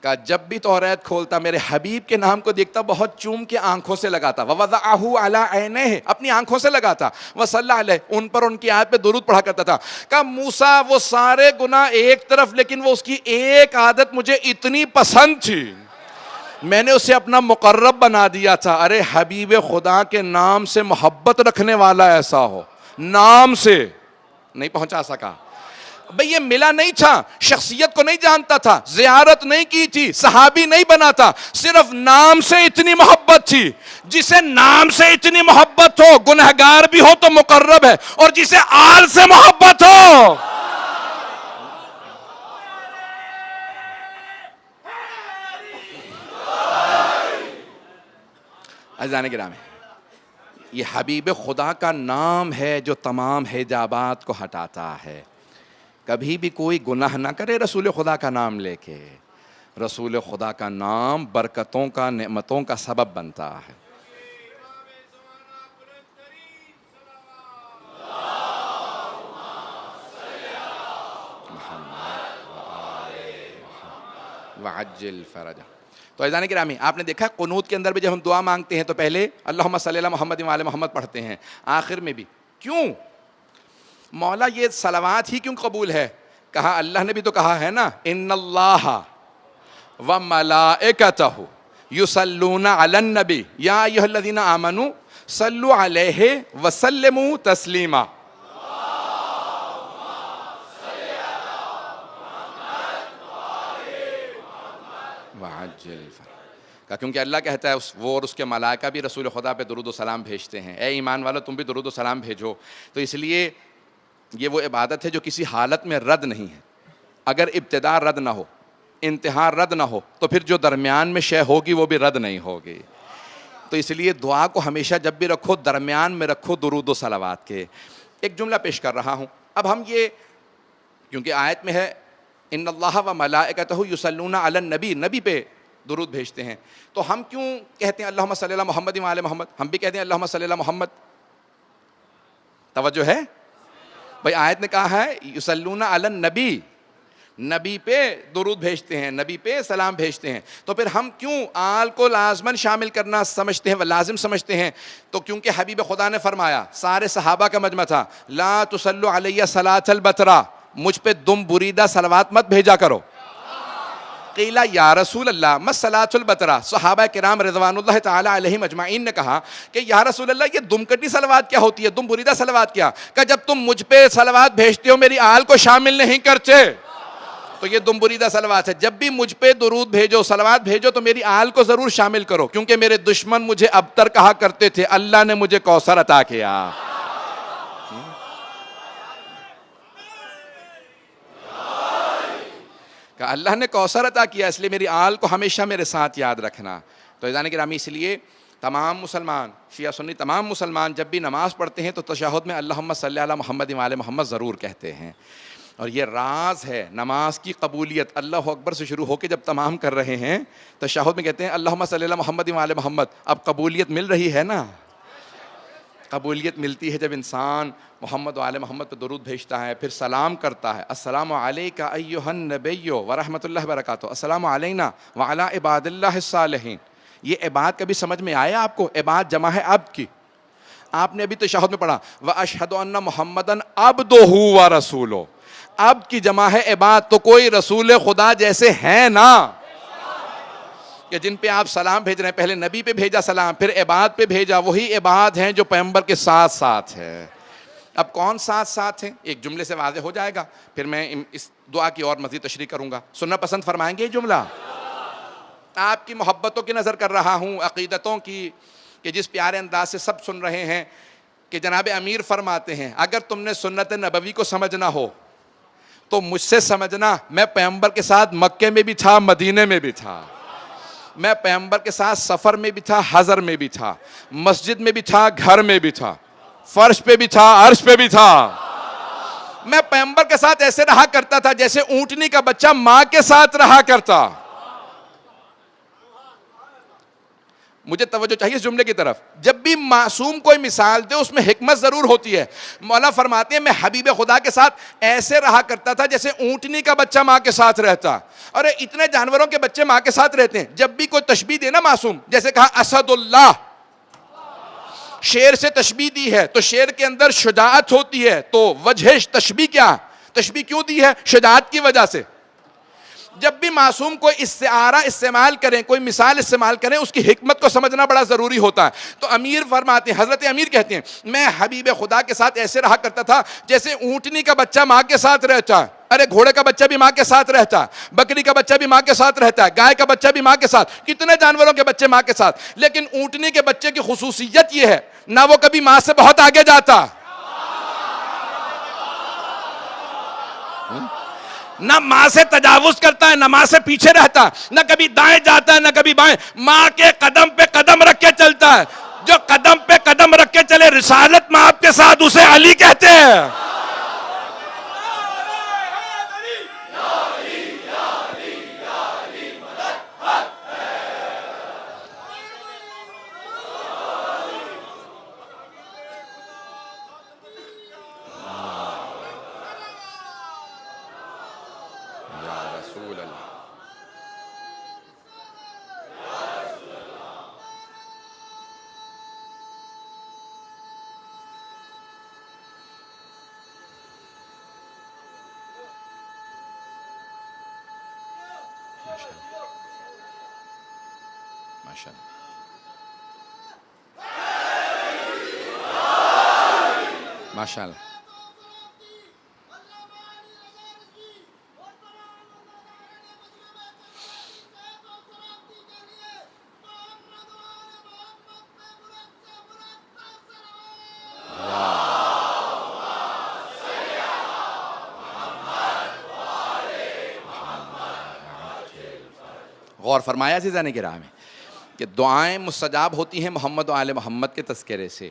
کہ جب بھی توریت کھولتا میرے حبیب کے نام کو دیکھتا بہت چوم کے آنکھوں سے لگاتا، وَوَضَعَهُ عَلَىٰ عَيْنَيْهِ، اپنی آنکھوں سے لگاتا، وَصَلَّى عَلَيْهِ، ان پر ان کی آیت پہ درود پڑھا کرتا تھا۔ کہ موسیٰ وہ سارے گناہ ایک طرف، لیکن وہ اس کی ایک عادت مجھے اتنی پسند تھی، میں نے اسے اپنا مقرب بنا دیا تھا۔ ارے حبیب خدا کے نام سے محبت رکھنے والا ایسا ہو، نام سے نہیں پہنچا سکا بھئی، یہ ملا نہیں تھا، شخصیت کو نہیں جانتا تھا، زیارت نہیں کی تھی، صحابی نہیں بنا تھا، صرف نام سے اتنی محبت تھی۔ جسے نام سے اتنی محبت ہو، گنہگار بھی ہو تو مقرب ہے، اور جسے آل سے محبت ہو، عزیزان گرامی، یہ حبیب خدا کا نام ہے جو تمام حجابات کو ہٹاتا ہے۔ کبھی بھی کوئی گناہ نہ کرے رسول خدا کا نام لے کے، رسول خدا کا نام برکتوں کا، نعمتوں کا سبب بنتا ہے۔ وعجل فرجہ۔ تو عزیزان گرامی، آپ نے دیکھا قنوت کے اندر بھی جب ہم دعا مانگتے ہیں تو پہلے اللہم صلی علی محمد وعلی محمد پڑھتے ہیں، آخر میں بھی کیوں؟ مولا یہ صلوات ہی کیوں قبول ہے؟ کہا اللہ نے بھی تو کہا ہے نا، ان اللہ وملائکتہ یصلون علی النبی یا ایھا الذین آمنوا صلوا علیہ وسلموا تسلیما۔ کیونکہ اللہ کہتا ہے وہ اور اس کے ملائکہ بھی رسول خدا پہ درود و سلام بھیجتے ہیں، اے ایمان والو تم بھی درود و سلام بھیجو۔ تو اس لیے یہ وہ عبادت ہے جو کسی حالت میں رد نہیں ہے۔ اگر ابتدا رد نہ ہو، انتہا رد نہ ہو، تو پھر جو درمیان میں شے ہوگی وہ بھی رد نہیں ہوگی۔ تو اس لیے دعا کو ہمیشہ جب بھی رکھو درمیان میں رکھو درود و صلوات کے۔ ایک جملہ پیش کر رہا ہوں، اب ہم یہ کیونکہ آیت میں ہے ان اللہ و ملائکتہ یصلون علی النبی، نبی پہ درود بھیجتے ہیں، تو ہم کیوں کہتے ہیں اللہم صلی علی محمد وعلی محمد؟ ہم بھی کہتے ہیں اللہم صلی علی محمد۔ توجہ ہے بھائی، آیت نے کہا ہے یصلون علی النبی، نبی پہ درود بھیجتے ہیں، نبی پہ سلام بھیجتے ہیں، تو پھر ہم کیوں آل کو لازماً شامل کرنا سمجھتے ہیں، لازم سمجھتے ہیں؟ تو کیونکہ حبیب خدا نے فرمایا، سارے صحابہ کا مجمع تھا، لا تصلوا علیہ صلاۃ البترا، مجھ پہ دم بریدہ صلوات مت بھیجا کرو۔ قیل یا رسول اللہ ما صلاۃ البترا، صحابہ کرام رضوان اللہ تعالی علیہم اجمعین نے کہا کہ یا رسول اللہ یہ دم کٹی صلوات کیا ہوتی ہے، دم بریدہ صلوات کیا؟ کہ جب تم مجھ پہ صلوات بھیجتے ہو میری آل کو شامل نہیں کرتے، تو یہ دم بریدہ صلوات ہے۔ جب بھی مجھ پہ درود بھیجو، صلوات بھیجو تو میری آل کو ضرور شامل کرو، کیونکہ میرے دشمن مجھے ابتر کہا کرتے تھے، اللہ نے مجھے کوثر عطا کیا۔ کہ اللہ نے کوثر عطا کیا، اس لیے میری آل کو ہمیشہ میرے ساتھ یاد رکھنا۔ تو عزیزان گرامی، اس لیے تمام مسلمان، شیعہ سنی تمام مسلمان جب بھی نماز پڑھتے ہیں تو تشہد میں اللہم صلی علی محمد وعلی محمد ضرور کہتے ہیں، اور یہ راز ہے نماز کی قبولیت۔ اللہ اکبر سے شروع ہو کے جب تمام کر رہے ہیں تشہد میں کہتے ہیں اللہم صلی علی محمد وعلی محمد، اب قبولیت مل رہی ہے نا۔ قبولیت ملتی ہے جب انسان محمد وعلی محمد پہ درود بھیجتا ہے، پھر سلام کرتا ہے، السلام علیکہ ایھا النبی ورحمۃ اللہ وبرکاتہ، السلام علینا وعلی عباد اللہ الصالحین۔ یہ عباد کبھی سمجھ میں آیا آپ کو؟ عباد جمع ہے عبد کی، آپ نے ابھی تشہد میں پڑھا وَأَشْهَدُ أَنَّ مُحَمَّدًا عَبْدُهُ وَرَسُولُهُ، عبد کی جمع ہے عباد، تو کوئی رسول خدا جیسے ہیں نا۔ کہ جن پہ آپ سلام بھیج رہے ہیں، پہلے نبی پہ بھیجا سلام، پھر عباد پہ بھیجا، وہی عباد ہیں جو پیغمبر کے ساتھ ساتھ ہے۔ اب کون ساتھ ساتھ ہیں ایک جملے سے واضح ہو جائے گا، پھر میں اس دعا کی اور مزید تشریح کروں گا۔ سننا پسند فرمائیں گے یہ جملہ؟ آپ کی محبتوں کی نظر کر رہا ہوں، عقیدتوں کی، کہ جس پیارے انداز سے سب سن رہے ہیں، کہ جناب امیر فرماتے ہیں اگر تم نے سنت نبوی کو سمجھنا ہو تو مجھ سے سمجھنا، میں پیغمبر کے ساتھ مکے میں بھی تھا، مدینے میں بھی تھا، میں پیغمبر کے ساتھ سفر میں بھی تھا، حضر میں بھی تھا، مسجد میں بھی تھا، گھر میں بھی تھا، فرش پہ بھی تھا، عرش پہ بھی تھا۔ میں پیغمبر کے ساتھ ایسے رہا کرتا تھا جیسے اونٹنی کا بچہ ماں کے ساتھ رہا کرتا۔ مجھے توجہ چاہیے اس جملے کی طرف۔ جب بھی معصوم کوئی مثال دے اس میں حکمت ضرور ہوتی ہے۔ مولا فرماتے ہیں میں حبیب خدا کے ساتھ ایسے رہا کرتا تھا جیسے اونٹنی کا بچہ ماں کے ساتھ رہتا۔ اور اتنے جانوروں کے بچے ماں کے ساتھ رہتے ہیں، جب بھی کوئی تشبیہ دے نا معصوم، جیسے کہا اسد اللہ، شیر سے تشبیہ دی ہے تو شیر کے اندر شجاعت ہوتی ہے، تو وجہ تشبیہ کیا؟ تشبیہ کیوں دی ہے؟ شجاعت کی وجہ سے۔ جب بھی معصوم کوئی استعارہ استعمال کریں، کوئی مثال استعمال کریں، اس کی حکمت کو سمجھنا بڑا ضروری ہوتا ہے۔ تو امیر فرماتے ہیں، حضرت امیر کہتے ہیں میں حبیب خدا کے ساتھ ایسے رہا کرتا تھا جیسے اونٹنی کا بچہ ماں کے ساتھ رہتا ہے۔ ارے گھوڑے کا بچہ بھی ماں کے ساتھ رہتا ہے، بکری کا بچہ بھی ماں کے ساتھ رہتا ہے، گائے کا بچہ بھی ماں کے ساتھ، کتنے جانوروں کے بچے ماں کے ساتھ، لیکن اونٹنی کے بچے کی خصوصیت یہ ہے نہ وہ کبھی ماں سے بہت آگے جاتا، نہ ماں سے تجاوز کرتا ہے، نہ ماں سے پیچھے رہتا، نہ کبھی دائیں جاتا ہے نہ کبھی بائیں، ماں کے قدم پہ قدم رکھ کے چلتا ہے۔ جو قدم پہ قدم رکھ کے چلے، رسالت میں آپ کے ساتھ، اسے علی کہتے ہیں۔ ماشاء اللہ۔ غور فرمایا عزیزان کرام کہ دعائیں مستجاب ہوتی ہیں محمد و آل محمد کے تذکرے سے،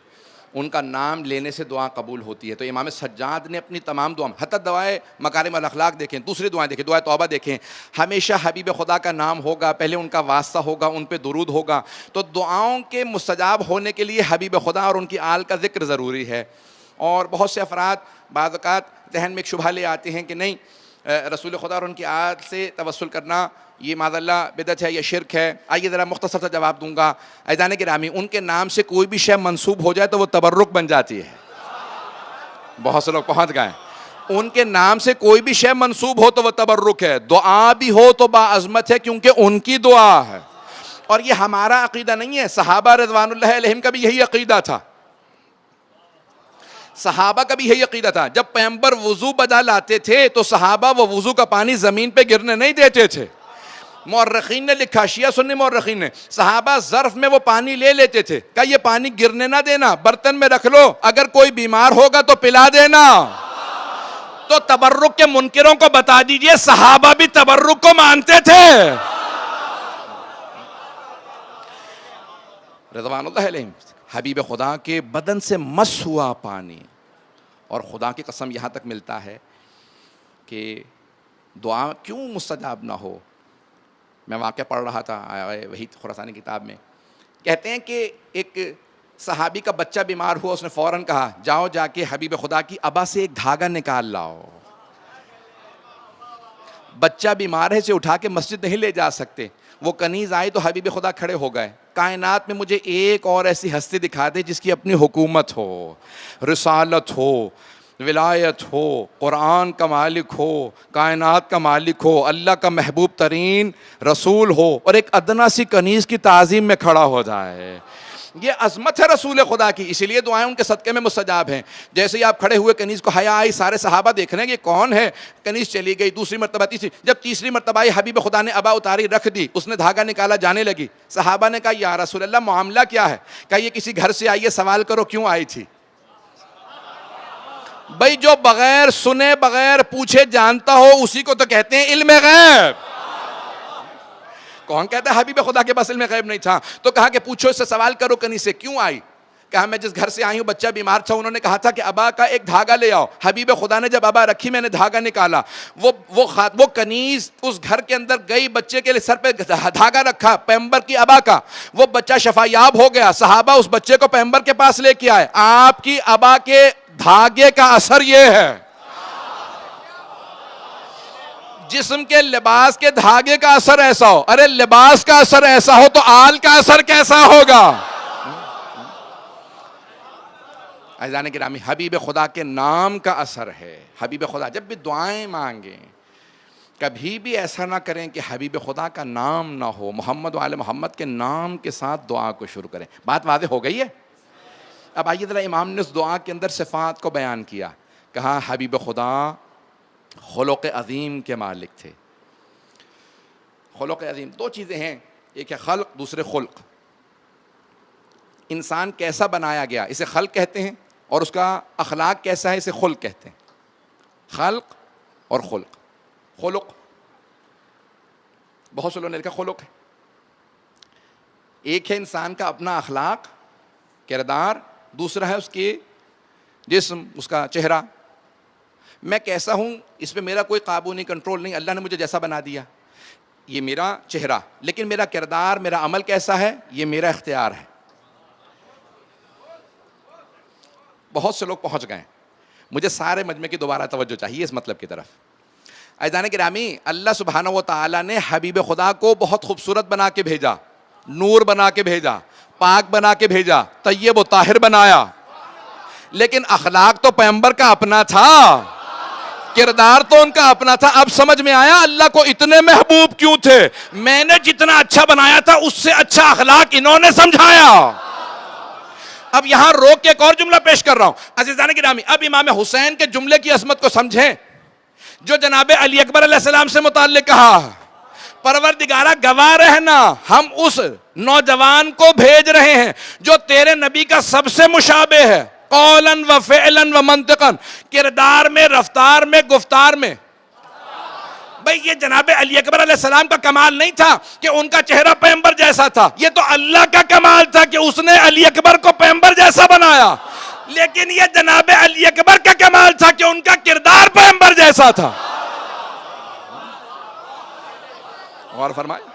ان کا نام لینے سے دعا قبول ہوتی ہے۔ تو امام سجاد نے اپنی تمام دعائیں، حتی دعائیں مکارم الاخلاق دیکھیں، دوسری دعائیں دیکھیں، دعائے توبہ دیکھیں، ہمیشہ حبیب خدا کا نام ہوگا، پہلے ان کا واسطہ ہوگا، ان پہ درود ہوگا۔ تو دعاؤں کے مستجاب ہونے کے لیے حبیب خدا اور ان کی آل کا ذکر ضروری ہے۔ اور بہت سے افراد بعض اوقات ذہن میں ایک شبہ لے آتے ہیں کہ نہیں رسول خدا اور ان کی آل سے توسل کرنا یہ معاذ اللہ بدعت ہے یا شرک ہے۔ آئیے ذرا مختصر سا جواب دوں گا۔ عزیزان گرامی، ان کے نام سے کوئی بھی شے منسوب ہو جائے تو وہ تبرک بن جاتی ہے۔ بہت سے لوگ پہنچ گئے، ان کے نام سے کوئی بھی شے منسوب ہو تو وہ تبرک ہے، دعا بھی ہو تو باعظمت ہے کیونکہ ان کی دعا ہے۔ اور یہ ہمارا عقیدہ نہیں ہے، صحابہ رضوان اللہ علیہم کا بھی یہی عقیدہ تھا، صحابہ کا بھی یہی عقیدہ تھا۔ جب پیغمبر وضو بجا لاتے تھے تو صحابہ وہ وضو کا پانی زمین پہ گرنے نہیں دیتے تھے۔ مورخین نے لکھا، شیعہ سنی مورخین نے، صحابہ ظرف میں وہ پانی لے لیتے تھے، کہا یہ پانی گرنے نہ دینا، برتن میں رکھ لو، اگر کوئی بیمار ہوگا تو پلا دینا۔ تو تبرک کے منکروں کو بتا دیجئے صحابہ بھی تبرک کو مانتے تھے۔ رضوان اللہ علیہم، حبیب خدا کے بدن سے مس ہوا پانی، اور خدا کی قسم یہاں تک ملتا ہے کہ دعا کیوں مستجاب نہ ہو۔ میں واقعہ پڑھ رہا تھا وحید خراسانی کتاب میں، کہتے ہیں کہ ایک صحابی کا بچہ بیمار ہوا، اس نے فوراً کہا جاؤ جا کے حبیب خدا کی ابا سے ایک دھاگا نکال لاؤ۔ بچہ بیمار ہے، اسے اٹھا کے مسجد نہیں لے جا سکتے، وہ کنیز آئی تو حبیب خدا کھڑے ہو گئے، کائنات میں مجھے ایک اور ایسی ہستی دکھا دے جس کی اپنی حکومت ہو، رسالت ہو، ولایت ہو، قرآن کا مالک ہو، کائنات کا مالک ہو، اللہ کا محبوب ترین رسول ہو، اور ایک ادنا سی کنیز کی تعظیم میں کھڑا ہو جائے. یہ عظمت ہے رسول خدا کی، اسی لیے دعائیں ان کے صدقے میں مستجاب ہیں. جیسے ہی آپ کھڑے ہوئے کنیز کو حیا آئی، سارے صحابہ دیکھ رہے ہیں کہ کون ہے. کنیز چلی گئی، دوسری مرتبہ تیسری، جب تیسری مرتبہ آئی حبیب خدا نے ابا اتاری رکھ دی، اس نے دھاگا نکالا جانے لگی. صحابہ نے کہا یا رسول اللہ معاملہ کیا ہے؟ کہا یہ کسی گھر سے آئی ہے، سوال کرو کیوں آئی تھی. بھائی جو بغیر سنے بغیر پوچھے جانتا ہو اسی کو تو کہتے ہیں علم غیب. کون کہتا ہے حبیب خدا کے پاس علم غیب نہیں تھا؟ تو کہا کہ پوچھو اس سے، سوال کرو کنیز سے کیوں آئی. کہا میں جس گھر سے آئی ہوں بچہ بیمار تھا، انہوں نے کہا تھا کہ ابا کا ایک دھاگا لے آؤ. حبیب خدا نے جب ابا رکھی، میں نے دھاگا نکالا، وہ کنیز اس گھر کے اندر گئی، بچے کے سر پہ دھاگا رکھا پیغمبر کی ابا کا، وہ بچہ شفا یاب ہو گیا. صحابہ اس بچے کو پیغمبر کے پاس لے کے آئے. آپ کی ابا کے دھاگے کا اثر یہ ہے. جسم کے لباس کے دھاگے کا اثر ایسا ہو، ارے لباس کا اثر ایسا ہو تو آل کا اثر کیسا ہوگا؟ عزیزان گرامی، حبیب خدا کے نام کا اثر ہے. حبیب خدا جب بھی دعائیں مانگیں کبھی بھی ایسا نہ کریں کہ حبیب خدا کا نام نہ ہو. محمد و آل محمد کے نام کے ساتھ دعا کو شروع کریں. بات واضح ہو گئی ہے؟ اب آئیے ذرا، امام نے اس دعا کے اندر صفات کو بیان کیا. کہا حبیب خدا خلق عظیم کے مالک تھے. خلق عظیم دو چیزیں ہیں، ایک ہے خلق، دوسرے خلق. انسان کیسا بنایا گیا اسے خلق کہتے ہیں، اور اس کا اخلاق کیسا ہے اسے خلق کہتے ہیں. خلق اور خلق. خلق بہت سے لوگوں نے لکھا خلق ہے. ایک ہے انسان کا اپنا اخلاق، کردار، دوسرا ہے اس کے جسم، اس کا چہرہ. میں کیسا ہوں اس پہ میرا کوئی قابو نہیں، کنٹرول نہیں. اللہ نے مجھے جیسا بنا دیا، یہ میرا چہرہ، لیکن میرا کردار، میرا عمل کیسا ہے یہ میرا اختیار ہے. بہت سے لوگ پہنچ گئے. مجھے سارے مجمع کی دوبارہ توجہ چاہیے اس مطلب کی طرف. عزیزان گرامی، اللہ سبحانہ و تعالیٰ نے حبیب خدا کو بہت خوبصورت بنا کے بھیجا، نور بنا کے بھیجا، پاک بنا کے بھیجا، طیب و طاہر بنایا. لیکن اخلاق تو پیغمبر کا اپنا تھا، کردار تو ان کا اپنا تھا. اب سمجھ میں آیا اللہ کو اتنے محبوب کیوں تھے. میں نے جتنا اچھا بنایا تھا اس سے اچھا اخلاق انہوں نے سمجھایا. اب یہاں روک کے ایک اور جملہ پیش کر رہا ہوں. عزیزان گرامی، اب امام حسین کے جملے کی عظمت کو سمجھیں جو جناب علی اکبر علیہ السلام سے متعلق کہا. پروردگارہ گواہ رہنا، ہم اس نوجوان کو بھیج رہے ہیں جو تیرے نبی کا سب سے مشابہ ہے، قولاً و فعلاً و منطقاً، کردار میں، رفتار میں، گفتار میں. بھئی یہ جناب علی اکبر علیہ السلام کا کمال نہیں تھا کہ ان کا چہرہ پیغمبر جیسا تھا، یہ تو اللہ کا کمال تھا کہ اس نے علی اکبر کو پیغمبر جیسا بنایا. لیکن یہ جناب علی اکبر کا کمال تھا کہ ان کا کردار پیغمبر جیسا تھا. اور فرمائے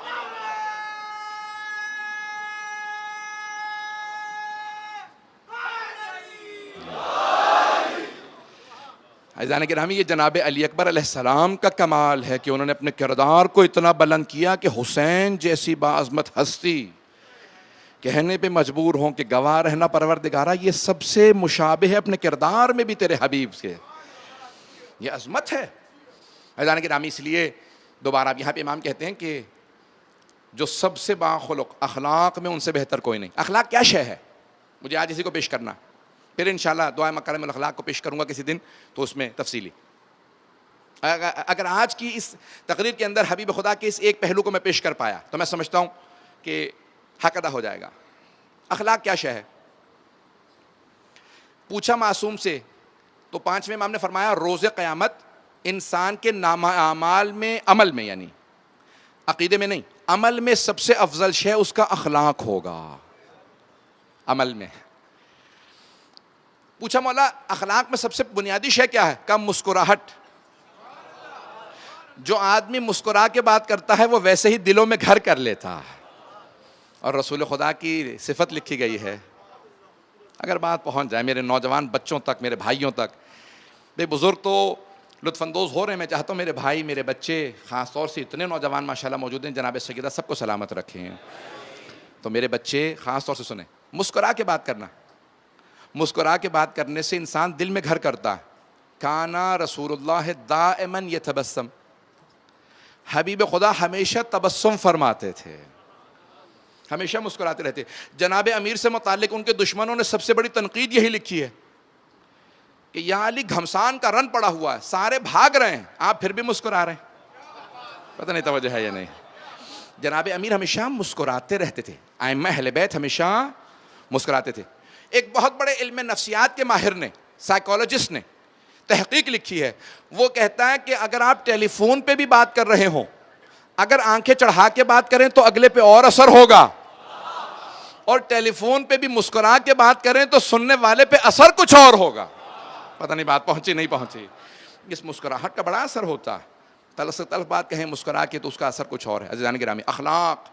عزیزان گرامی، یہ جناب علی اکبر علیہ السلام کا کمال ہے کہ انہوں نے اپنے کردار کو اتنا بلند کیا کہ حسین جیسی باعظمت ہستی کہنے پہ مجبور ہوں کہ گواہ رہنا پروردگارہ یہ سب سے مشابہ ہے اپنے کردار میں بھی تیرے حبیب سے. یہ عظمت ہے. عزیزان گرامی، اس لیے دوبارہ اب یہاں پہ امام کہتے ہیں کہ جو سب سے باخلق، اخلاق میں ان سے بہتر کوئی نہیں. اخلاق کیا شے ہے مجھے آج اسی کو پیش کرنا، پھر انشاءاللہ دعائے مکارم الاخلاق کو پیش کروں گا کسی دن تو اس میں تفصیلی. اگر آج کی اس تقریر کے اندر حبیب خدا کے اس ایک پہلو کو میں پیش کر پایا تو میں سمجھتا ہوں کہ حق ادا ہو جائے گا. اخلاق کیا شے ہے؟ پوچھا معصوم سے تو پانچویں امام نے فرمایا روز قیامت انسان کے نامہ اعمال میں، عمل میں، یعنی عقیدے میں نہیں، عمل میں سب سے افضل شے اس کا اخلاق ہوگا. عمل میں پوچھا مولا اخلاق میں سب سے بنیادی شے کیا ہے؟ کہا مسکراہٹ. جو آدمی مسکرا کے بات کرتا ہے وہ ویسے ہی دلوں میں گھر کر لیتا ہے، اور رسول خدا کی صفت لکھی گئی ہے. اگر بات پہنچ جائے میرے نوجوان بچوں تک، میرے بھائیوں تک، بے بزرگ تو لطف اندوز ہو رہے ہیں، میں چاہتا ہوں میرے بھائی، میرے بچے، خاص طور سے اتنے نوجوان ماشاءاللہ موجود ہیں، جناب سیدہ سب کو سلامت رکھیں. تو میرے بچے خاص طور سے سنیں، مسکرا کے بات کرنا. مسکرا کے بات کرنے سے انسان دل میں گھر کرتا ہے. کانا رسول اللہ دائما یتبسم، حبیب خدا ہمیشہ تبسم فرماتے تھے، ہمیشہ مسکراتے رہتے۔ جناب امیر سے متعلق ان کے دشمنوں نے سب سے بڑی تنقید یہی لکھی ہے کہ یا علی گھمسان کا رن پڑا ہوا ہے، سارے بھاگ رہے ہیں، آپ پھر بھی مسکرا رہے ہیں۔ پتہ نہیں توجہ ہے یا نہیں۔ جناب امیر ہمیشہ مسکراتے رہتے تھے، ائمہ اہل بیت ہمیشہ مسکراتے تھے۔ ایک بہت بڑے علم نفسیات کے ماہر نے، سائیکالوجسٹ نے تحقیق لکھی ہے، وہ کہتا ہے کہ اگر آپ ٹیلی فون پہ بھی بات کر رہے ہوں، اگر آنکھیں چڑھا کے بات کریں تو اگلے پہ اور اثر ہوگا، اور ٹیلی فون پہ بھی مسکرا کے بات کریں تو سننے والے پہ اثر کچھ اور ہوگا۔ پتہ نہیں بات پہنچی نہیں پہنچی۔ اس مسکراہٹ کا بڑا اثر ہوتا ہے، تلخ سے تلخ بات کہیں مسکرا کے تو اس کا اثر کچھ اور ہے۔ عزیزان گرامی، اخلاق،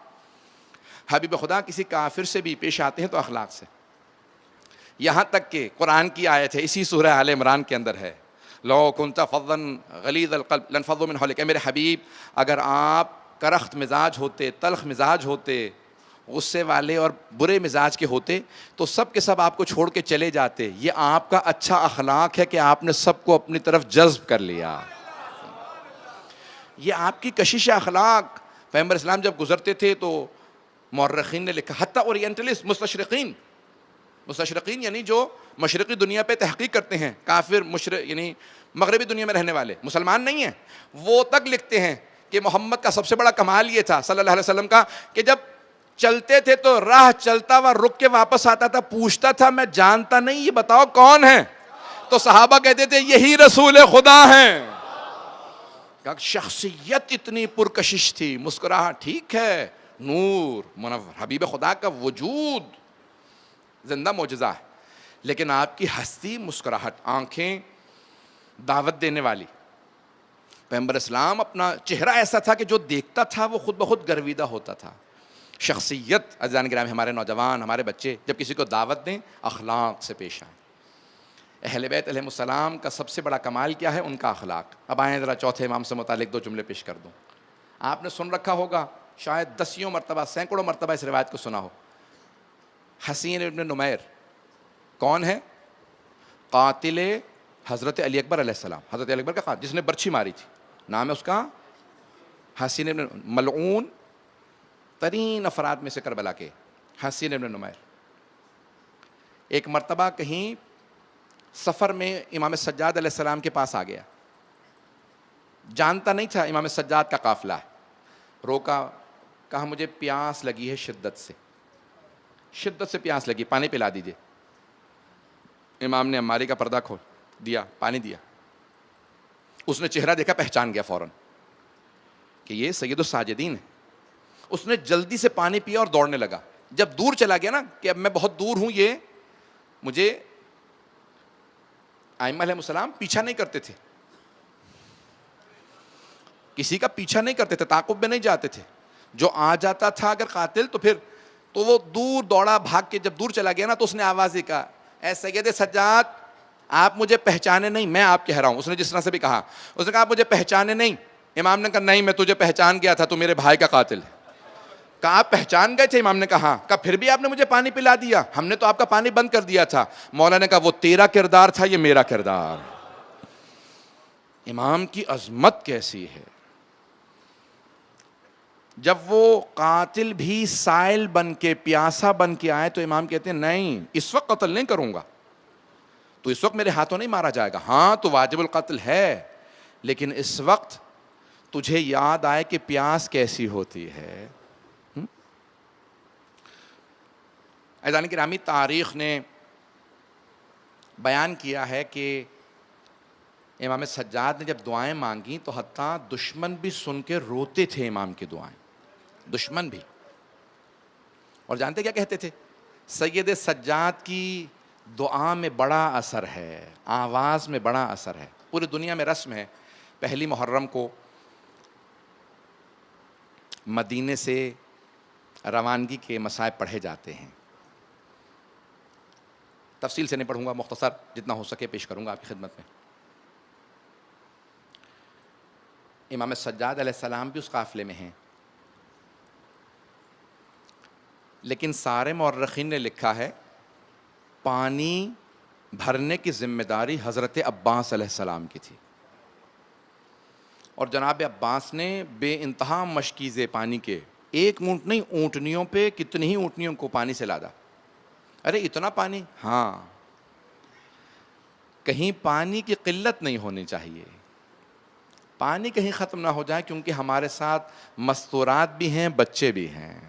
حبیب خدا کسی کافر سے بھی پیش آتے ہیں تو اخلاق سے، یہاں تک کہ قرآن کی آیت ہے، اسی سورہ آل عمران کے اندر ہے، لو کنت فظا غلیظ القلب لانفضوا من حولک، اے میرے حبیب اگر آپ کرخت مزاج ہوتے، تلخ مزاج ہوتے، غصے والے اور برے مزاج کے ہوتے تو سب کے سب آپ کو چھوڑ کے چلے جاتے۔ یہ آپ کا اچھا اخلاق ہے کہ آپ نے سب کو اپنی طرف جذب کر لیا، یہ آپ کی کشش اخلاق۔ پیغمبر اسلام جب گزرتے تھے تو مورخین نے لکھا، حتیٰ اورینٹلسٹ، مستشرقین یعنی جو مشرقی دنیا پہ تحقیق کرتے ہیں، کافر مشرق یعنی مغربی دنیا میں رہنے والے، مسلمان نہیں ہیں، وہ تک لکھتے ہیں کہ محمد کا سب سے بڑا کمال یہ تھا صلی اللہ علیہ وسلم کا کہ جب چلتے تھے تو راہ چلتا ہوا رک کے واپس آتا تھا، پوچھتا تھا میں جانتا نہیں، یہ بتاؤ کون ہے؟ تو صحابہ کہتے تھے یہی رسول خدا ہیں۔ شخصیت اتنی پرکشش تھی، مسکراہٹ، ٹھیک ہے نور منور، حبیب خدا کا وجود زندہ معجزہ ہے، لیکن آپ کی ہستی، مسکراہٹ، آنکھیں دعوت دینے والی۔ پیغمبر اسلام اپنا چہرہ ایسا تھا کہ جو دیکھتا تھا وہ خود بخود گرویدہ ہوتا تھا۔ شخصیت، عزیزان گرامی، ہمارے نوجوان، ہمارے بچے جب کسی کو دعوت دیں اخلاق سے پیش آئیں۔ اہل بیت علیہ السلام کا سب سے بڑا کمال کیا ہے؟ ان کا اخلاق۔ اب آئیں ذرا چوتھے امام سے متعلق دو جملے پیش کر دوں۔ آپ نے سن رکھا ہوگا، شاید دسیوں مرتبہ، سینکڑوں مرتبہ اس روایت کو سنا ہو۔ حسین ابن نمیر کون ہے؟ قاتل حضرت علی اکبر علیہ السلام، حضرت علی اکبر کا قاتل، جس نے برچھی ماری تھی، نام ہے اس کا حسین ابن، ملعون ترین افراد میں سے کربلا کے حسین ابن نمیر۔ ایک مرتبہ کہیں سفر میں امام سجاد علیہ السلام کے پاس آ گیا، جانتا نہیں تھا امام سجاد کا قافلہ ہے، روکا، کہا مجھے پیاس لگی ہے شدت سے پیاس لگی، پانی پلا دیجئے۔ امام نے عماری کا پردہ کھول دیا، پانی دیا، اس نے چہرہ دیکھا، پہچان گیا فوراً کہ یہ سید الساجدین ہے۔ اس نے جلدی سے پانی پیا اور دوڑنے لگا۔ جب دور چلا گیا نا کہ اب میں بہت دور ہوں، یہ مجھے، ائمہ علیہ السلام پیچھا نہیں کرتے تھے، کسی کا پیچھا نہیں کرتے تھے، تعاقب میں نہیں جاتے تھے، جو آ جاتا تھا اگر قاتل تو پھر تو وہ دور دوڑا، بھاگ کے جب دور چلا گیا نا تو اس نے آواز ہی کہا، اے سید سجاد آپ مجھے پہچانے نہیں، میں آپ کہہ رہا ہوں۔ اس نے جس طرح سے بھی کہا، اس نے کہا آپ مجھے پہچانے نہیں۔ امام نے کہا نہیں، میں تجھے پہچان گیا تھا، تو میرے بھائی کا قاتل ہے۔ کہا آپ پہچان گئے تھے؟ امام نے کہا، کہا پھر بھی آپ نے مجھے پانی پلا دیا، ہم نے تو آپ کا پانی بند کر دیا تھا۔ مولا نے کہا وہ تیرا کردار تھا، یہ میرا کردار۔ امام کی عظمت کیسی ہے، جب وہ قاتل بھی سائل بن کے، پیاسا بن کے آئے تو امام کہتے ہیں نہیں، اس وقت قتل نہیں کروں گا، تو اس وقت میرے ہاتھوں نہیں مارا جائے گا، ہاں تو واجب القتل ہے، لیکن اس وقت تجھے یاد آئے کہ پیاس کیسی ہوتی ہے۔ عزیزان گرامی، تاریخ نے بیان کیا ہے کہ امام سجاد نے جب دعائیں مانگی تو حتیٰ دشمن بھی سن کے روتے تھے امام کی دعائیں، دشمن بھی۔ اور جانتے کیا کہتے تھے؟ سید سجاد کی دعا میں بڑا اثر ہے، آواز میں بڑا اثر ہے۔ پوری دنیا میں رسم ہے، پہلی محرم کو مدینے سے روانگی کے مصائب پڑھے جاتے ہیں۔ تفصیل سے نہیں پڑھوں گا، مختصر جتنا ہو سکے پیش کروں گا آپ کی خدمت میں۔ امام سجاد علیہ السلام بھی اس قافلے میں ہیں، لیکن سارے مورخین نے لکھا ہے پانی بھرنے کی ذمہ داری حضرت عباس علیہ السلام کی تھی، اور جناب عباس نے بے انتہا مشکیزے پانی کے، ایک اونٹ نہیں، اونٹنیوں پہ کتنی ہی اونٹنیوں کو پانی سے لادا. ارے اتنا پانی؟ ہاں، کہیں پانی کی قلت نہیں ہونی چاہیے، پانی کہیں ختم نہ ہو جائے، کیونکہ ہمارے ساتھ مستورات بھی ہیں، بچے بھی ہیں.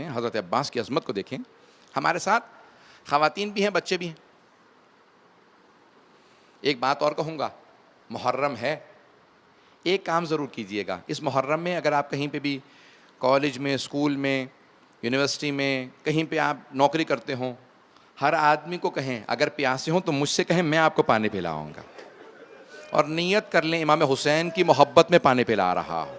حضرت عباس کی عظمت کو دیکھیں، ہمارے ساتھ خواتین بھی ہیں، بچے بھی ہیں. ایک بات اور کہوں گا، محرم ہے، ایک کام ضرور کیجئے گا اس محرم میں. اگر آپ کہیں پہ بھی کالج میں، اسکول میں، یونیورسٹی میں، کہیں پہ آپ نوکری کرتے ہوں، ہر آدمی کو کہیں اگر پیاسے ہوں تو مجھ سے کہیں، میں آپ کو پانی پلاؤں گا. اور نیت کر لیں امام حسین کی محبت میں پانی پلا رہا ہوں.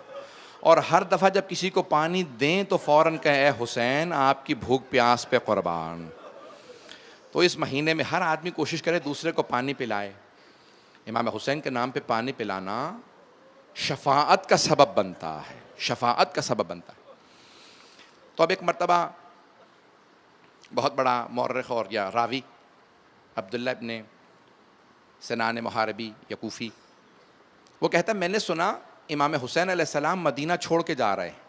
اور ہر دفعہ جب کسی کو پانی دیں تو فوراً کہیں، اے حسین آپ کی بھوک پیاس پہ قربان. تو اس مہینے میں ہر آدمی کوشش کرے دوسرے کو پانی پلائے. امام حسین کے نام پہ پانی پلانا شفاعت کا سبب بنتا ہے، شفاعت کا سبب بنتا ہے. تو اب ایک مرتبہ بہت بڑا مورخ اور یا راوی عبداللہ ابن سنان محاربی یا کوفی، وہ کہتا ہے میں نے سنا امام حسین علیہ السلام مدینہ چھوڑ کے جا رہے ہیں.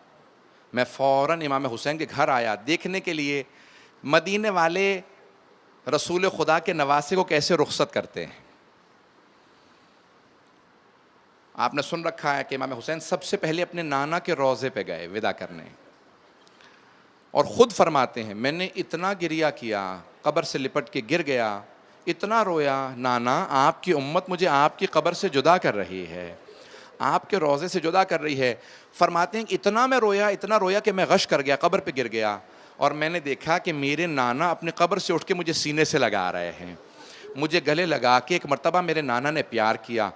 میں فوراً امام حسین کے گھر آیا دیکھنے کے لیے مدینے والے رسول خدا کے نواسے کو کیسے رخصت کرتے ہیں. آپ نے سن رکھا ہے کہ امام حسین سب سے پہلے اپنے نانا کے روضے پہ گئے ودا کرنے، اور خود فرماتے ہیں میں نے اتنا گریہ کیا، قبر سے لپٹ کے گر گیا، اتنا رویا، نانا آپ کی امت مجھے آپ کی قبر سے جدا کر رہی ہے، آپ کے روضے سے جدا کر رہی ہے. فرماتے ہیں اتنا میں رویا، اتنا رویا کہ میں غش کر گیا، قبر پہ گر گیا، اور میں نے دیکھا کہ میرے نانا اپنے قبر سے اٹھ کے مجھے سینے سے لگا رہے ہیں. مجھے گلے لگا کے ایک مرتبہ میرے نانا نے پیار کیا.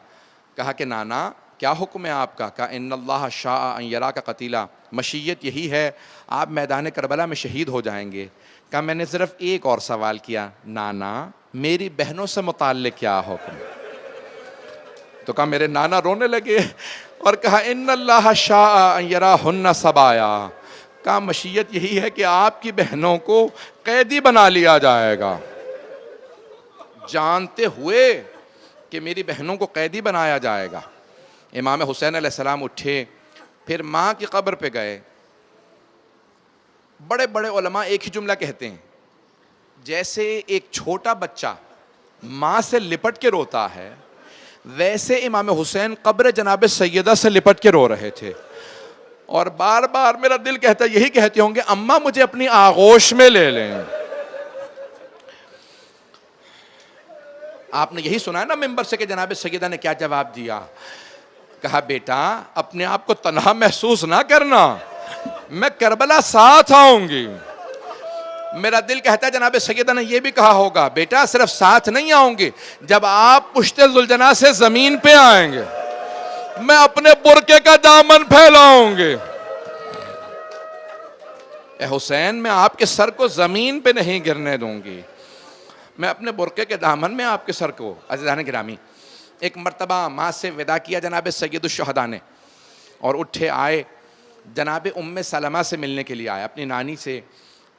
کہا کہ نانا کیا حکم ہے آپ کا؟ کہا ان اللہ شاء ان یراک قتیلا، مشیت یہی ہے آپ میدان کربلا میں شہید ہو جائیں گے. کہا میں نے صرف ایک اور سوال کیا، نانا میری بہنوں سے متعلق کیا حکم؟ تو کہا میرے نانا رونے لگے اور کہا ان اللہ شاء ان یراہن سبایا. کہا مشیت یہی ہے کہ آپ کی بہنوں کو قیدی بنا لیا جائے گا. جانتے ہوئے کہ میری بہنوں کو قیدی بنایا جائے گا. امام حسین علیہ السلام اٹھے، پھر ماں کی قبر پہ گئے. بڑے بڑے علماء ایک ہی جملہ کہتے ہیں، جیسے ایک چھوٹا بچہ ماں سے لپٹ کے روتا ہے، ویسے امام حسین قبر جناب سیدہ سے لپٹ کے رو رہے تھے. اور بار بار میرا دل کہتا ہے، یہی کہتے ہوں گے اماں مجھے اپنی آغوش میں لے لیں. آپ نے یہی سنا ہے نا ممبر سے کہ جناب سیدہ نے کیا جواب دیا؟ کہا بیٹا اپنے آپ کو تنہا محسوس نہ کرنا، میں کربلا ساتھ آؤں گی. میرا دل کہتا ہے جناب سیدہ نے یہ بھی کہا ہوگا، بیٹا صرف ساتھ نہیں آؤں گی، جب آپ پشت ذوالجناح سے زمین پہ آئیں گے میں اپنے برقعے کا دامن پھیلاؤں گی. اے حسین میں آپ کے سر کو زمین پہ نہیں گرنے دوں گی، میں اپنے برقعے کے دامن میں آپ کے سر کو. عزیزان گرامی، ایک مرتبہ ماں سے ودا کیا جناب سید الشہداء نے، اور اٹھے آئے جناب ام سلمہ سے ملنے کے لیے آئے اپنی نانی سے.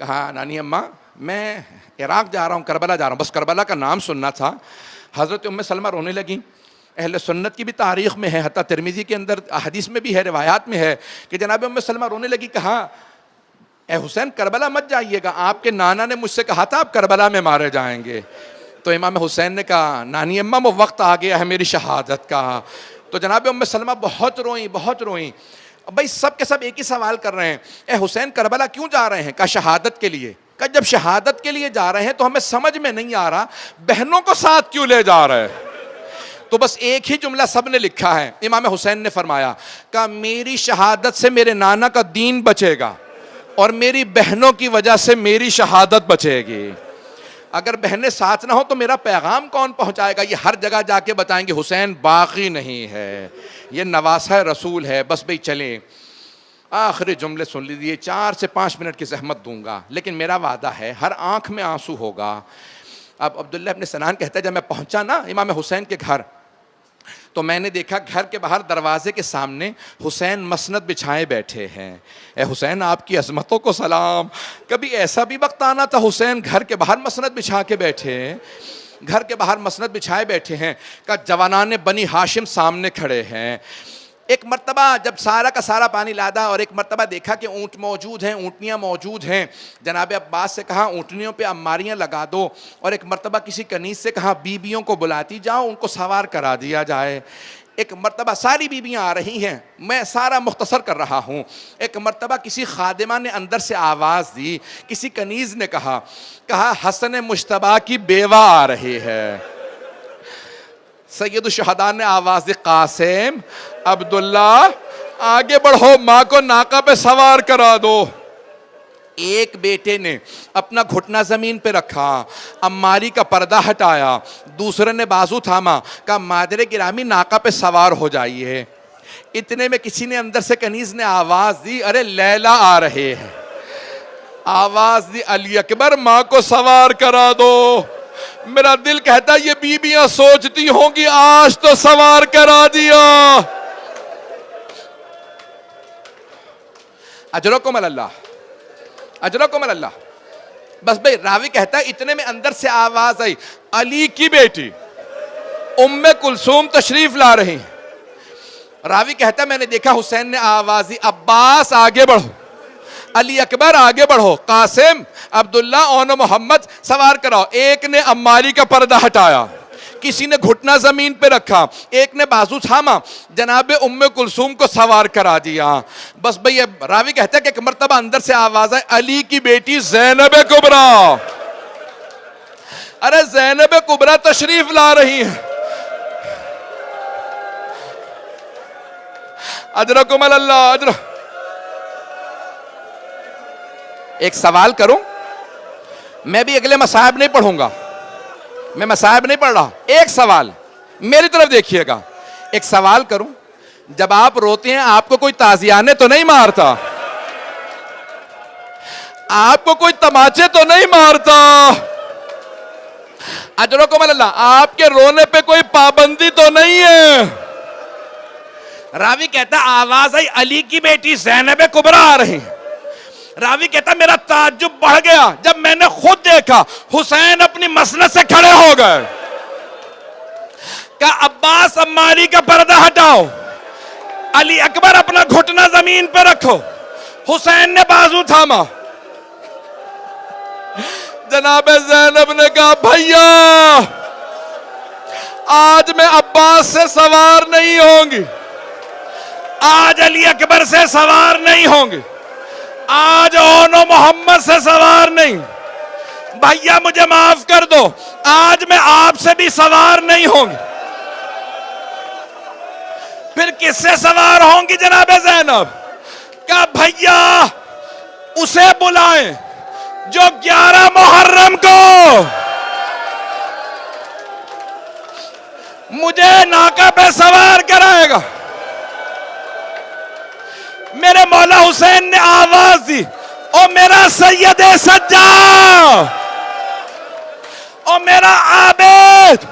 کہا نانی اماں میں عراق جا رہا ہوں، کربلا جا رہا ہوں، بس کربلا کا نام سننا تھا. حضرت ام سلمہ رونے لگیں. اہل سنت کی بھی تاریخ میں ہے، حتیٰ ترمذی کے اندر حدیث میں بھی ہے، روایات میں ہے کہ جناب ام سلمہ رونے لگی. کہا اے حسین کربلا مت جائیے گا، آپ کے نانا نے مجھ سے کہا تھا آپ کربلا میں مارے جائیں گے. تو امام حسین نے کہا نانی اماں وہ وقت آ گیا ہے میری شہادت کا. تو جناب ام سلمہ بہت روئیں، بہت روئیں. بھائی سب کے سب ایک ہی سوال کر رہے ہیں، اے حسین کربلا کیوں جا رہے ہیں؟ کہا شہادت کے لیے. کہا جب شہادت کے لیے جا رہے ہیں تو ہمیں سمجھ میں نہیں آ رہا بہنوں کو ساتھ کیوں لے جا رہے ہیں؟ تو بس ایک ہی جملہ سب نے لکھا ہے. امام حسین نے فرمایا کہ میری شہادت سے میرے نانا کا دین بچے گا اور میری بہنوں کی وجہ سے میری شہادت بچے گی. اگر بہنیں ساتھ نہ ہو تو میرا پیغام کون پہنچائے گا؟ یہ ہر جگہ جا کے بتائیں گے حسین باقی نہیں ہے، یہ نواسہ رسول ہے. بس بھئی چلیں، آخری جملے سن لیجیے. 4 سے 5 منٹ کی زحمت دوں گا، لیکن میرا وعدہ ہے ہر آنکھ میں آنسو ہوگا. اب عبداللہ ابن سنان کہتا ہے جب میں پہنچا نا امام حسین کے گھر تو میں نے دیکھا گھر کے باہر دروازے کے سامنے حسین مسند بچھائے بیٹھے ہیں. اے حسین آپ کی عظمتوں کو سلام. کبھی ایسا بھی وقت آنا تھا حسین گھر کے باہر مسند بچھا کے بیٹھے. گھر کے باہر مسند بچھائے بیٹھے ہیں، کہا جوانان بنی ہاشم سامنے کھڑے ہیں۔ ایک مرتبہ جب سارا کا سارا پانی لادا اور ایک مرتبہ دیکھا کہ اونٹ موجود ہیں، اونٹنیاں موجود ہیں، جناب عباس سے کہا اونٹنیوں پہ اماریاں لگا دو، اور ایک مرتبہ کسی کنیز سے کہا بیبیوں کو بلاتی جاؤ، ان کو سوار کرا دیا جائے۔ ایک مرتبہ ساری بیبیاں آ رہی ہیں، میں سارا مختصر کر رہا ہوں۔ ایک مرتبہ کسی خادمہ نے اندر سے آواز دی، کسی کنیز نے کہا حسن مجتبیٰ کی بیوہ آ رہی ہے۔ سید الشہداء نے آواز دی، قاسم، عبداللہ، آگے بڑھو، ماں کو ناقہ پہ سوار کرا دو۔ ایک بیٹے نے اپنا گھٹنا زمین پہ رکھا، اماری کا پردہ ہٹایا، دوسرے نے بازو تھاما، کہا مادر گرامی ناقہ پہ سوار ہو جائیے۔ اتنے میں کسی نے اندر سے کنیز نے آواز دی، ارے لیلا آ رہے ہیں۔ آواز دی، علی اکبر، ماں کو سوار کرا دو۔ میرا دل کہتا یہ بیبیاں سوچتی ہوں گی آج تو سوار کرا دیا۔ اجرکم اللہ، اجرکم اللہ۔ بس بھئی راوی کہتا ہے اتنے میں اندر سے آواز آئی، علی کی بیٹی ام کلثوم تشریف لا رہی ہیں۔ راوی کہتا ہے میں نے دیکھا حسین نے آواز دی، عباس آگے بڑھو، علی اکبر آگے بڑھو، قاسم، عبداللہ، اون محمد سوار کراؤ۔ ایک نے اماری کا پردہ ہٹایا، کسی نے گھٹنا زمین پہ رکھا، ایک نے بازو تھاما، جناب ام کلثوم کو سوار کرا دیا۔ بس بھئی راوی کہتا ہے کہ ایک مرتبہ اندر سے آواز آئی، علی کی بیٹی زینب کبریٰ، ارے زینب کبریٰ تشریف لا رہی ہیں۔ اجرکم اللہ۔ ایک سوال کروں، میں بھی اگلے مصائب نہیں پڑھوں گا، میں مصائب نہیں پڑھ رہا، ایک سوال میری طرف دیکھیے گا، ایک سوال کروں، جب آپ روتے ہیں آپ کو کوئی تازیانے تو نہیں مارتا؟ آپ کو کوئی تماچے تو نہیں مارتا؟ اجرکم اللہ، آپ کے رونے پہ کوئی پابندی تو نہیں ہے؟ راوی کہتا آواز آئی، علی کی بیٹی زینب کبریٰ آ رہی ہیں۔ راوی کہتا میرا تعجب بڑھ گیا جب میں نے خود دیکھا حسین اپنی مسند سے کھڑے ہو گئے، کہا عباس اماری کا پردہ ہٹاؤ، علی اکبر اپنا گھٹنا زمین پہ رکھو۔ حسین نے بازو تھاما، جناب زینب نے کہا بھیا آج میں عباس سے سوار نہیں ہوں گی، آج علی اکبر سے سوار نہیں ہوں گی، آج اون محمد سے سوار نہیں، بھیا مجھے معاف کر دو، آج میں آپ سے بھی سوار نہیں ہوں گی۔ پھر کس سے سوار ہوں گی جناب زینب؟ کہا بھیا اسے بلائیں جو 11 محرم کو مجھے ناقہ پہ سوار کرائے گا۔ میرے مولا حسین نے آواز دی، او میرا سید سجاد، او میرا عابد،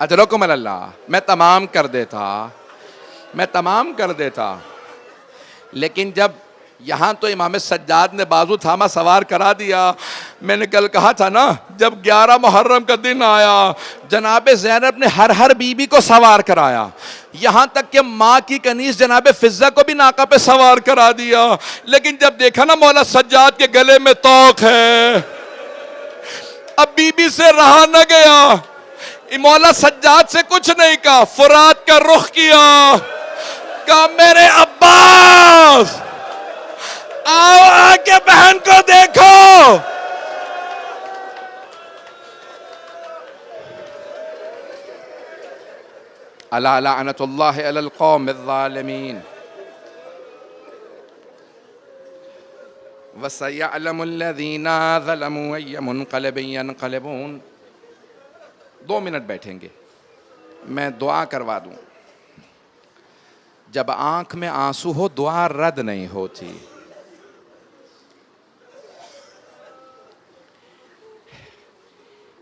اجرکم اللہ۔ میں تمام کر دیتا، لیکن جب یہاں تو امام سجاد نے بازو تھاما سوار کرا دیا، میں نے کل کہا تھا نا جب 11 محرم کا دن آیا جناب زینب نے ہر بیوی کو سوار کرایا، یہاں تک کہ ماں کی کنیز جناب فضہ کو بھی ناقہ پہ سوار کرا دیا، لیکن جب دیکھا نا مولا سجاد کے گلے میں طوق ہے، اب بیوی سے رہا نہ گیا، مولا سجاد سے کچھ نہیں کہا، فرات کا رخ کیا، کہا میرے عباس آؤ آ کے بہن کو دیکھو۔ الا لعنت اللہ علی القوم الظالمین وسیعلم الذین ظلموا ای منقلب ینقلبون۔ 2 منٹ بیٹھیں گے، میں دعا کروا دوں۔ جب آنکھ میں آنسو ہو دعا رد نہیں ہوتی۔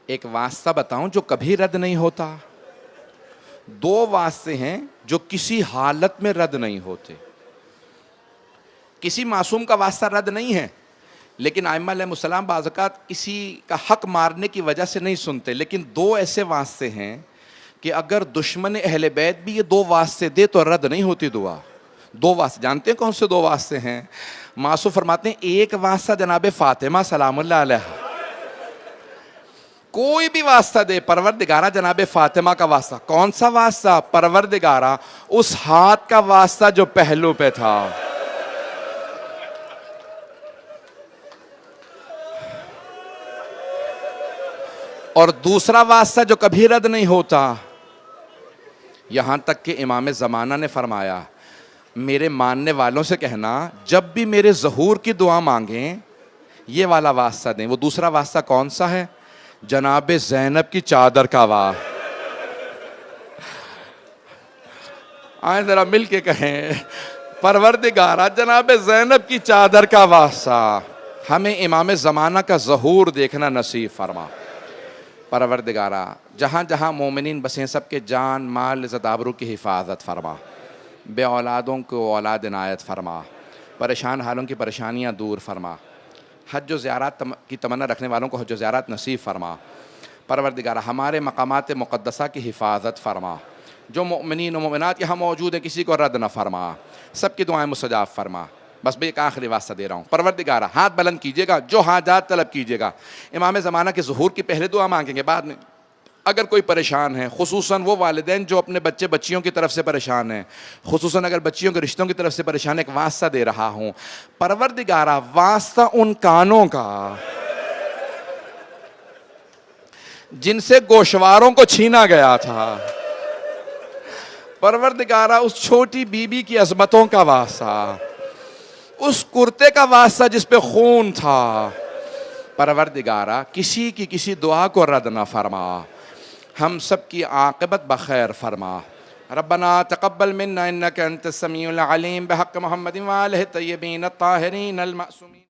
ایک واسطہ بتاؤں جو کبھی رد نہیں ہوتا، دو واسطے ہیں جو کسی حالت میں رد نہیں ہوتے. کسی معصوم کا واسطہ رد نہیں ہے، لیکن ائمہ علیہ السلام بعض اوقات کسی کا حق مارنے کی وجہ سے نہیں سنتے. لیکن دو ایسے واسطے ہیں کہ اگر دشمن اہل بیت بھی یہ دو واسطے دے تو رد نہیں ہوتی دعا. دو واسطے جانتے ہیں کون سے دو واسطے ہیں؟ معصوم فرماتے ہیں ایک واسطہ جناب فاطمہ سلام اللہ علیہ، کوئی بھی واسطہ دے، پروردگارہ جناب فاطمہ کا واسطہ. کون سا واسطہ؟ پروردگارہ اس ہاتھ کا واسطہ جو پہلو پہ تھا. اور دوسرا واسطہ جو کبھی رد نہیں ہوتا، یہاں تک کہ امام زمانہ نے فرمایا میرے ماننے والوں سے کہنا جب بھی میرے ظہور کی دعا مانگیں یہ والا واسطہ دیں. وہ دوسرا واسطہ کون سا ہے؟ جناب زینب کی چادر کا واسطہ. آئیں ذرا مل کے کہیں پروردگارہ جناب زینب کی چادر کا واسطہ ہمیں امام زمانہ کا ظہور دیکھنا نصیب فرما. پروردگارہ جہاں جہاں مومنین بسیں سب کے جان مال عزت آبرو کی حفاظت فرما. بے اولادوں کو اولاد عنایت فرما. پریشان حالوں کی پریشانیاں دور فرما. حج و زیارات کی تمنا رکھنے والوں کو حج و زیارات نصیب فرما. پروردگارہ ہمارے مقامات مقدسہ کی حفاظت فرما. جو مؤمنین و مؤمنات یہاں موجود ہیں کسی کو رد نہ فرما. سب کی دعائیں مستجاب فرما. بس میں ایک آخری واسطہ دے رہا ہوں. پروردگارہ ہاتھ بلند کیجیے گا، جو حاجات طلب کیجیے گا. امام زمانہ کے ظہور کی پہلے دعا مانگیں گے، بعد میں اگر کوئی پریشان ہے، خصوصاً وہ والدین جو اپنے بچے بچیوں کی طرف سے پریشان ہیں، خصوصاً اگر بچیوں کے رشتوں کی طرف سے پریشان ہے، ایک واسطہ دے رہا ہوں. پروردگارہ واسطہ ان کانوں کا جن سے گوشواروں کو چھینا گیا تھا. پروردگارہ اس چھوٹی بی بی کی عظمتوں کا واسطہ، اس کرتے کا واسطہ جس پہ خون تھا. پروردگارہ کسی کی کسی دعا کو رد نہ فرما. ہم سب کی عاقبت بخیر فرما. ربنا تقبل منا انك انت السميع العليم بحق محمد وآله الطيبين الطاهرين المعصومين.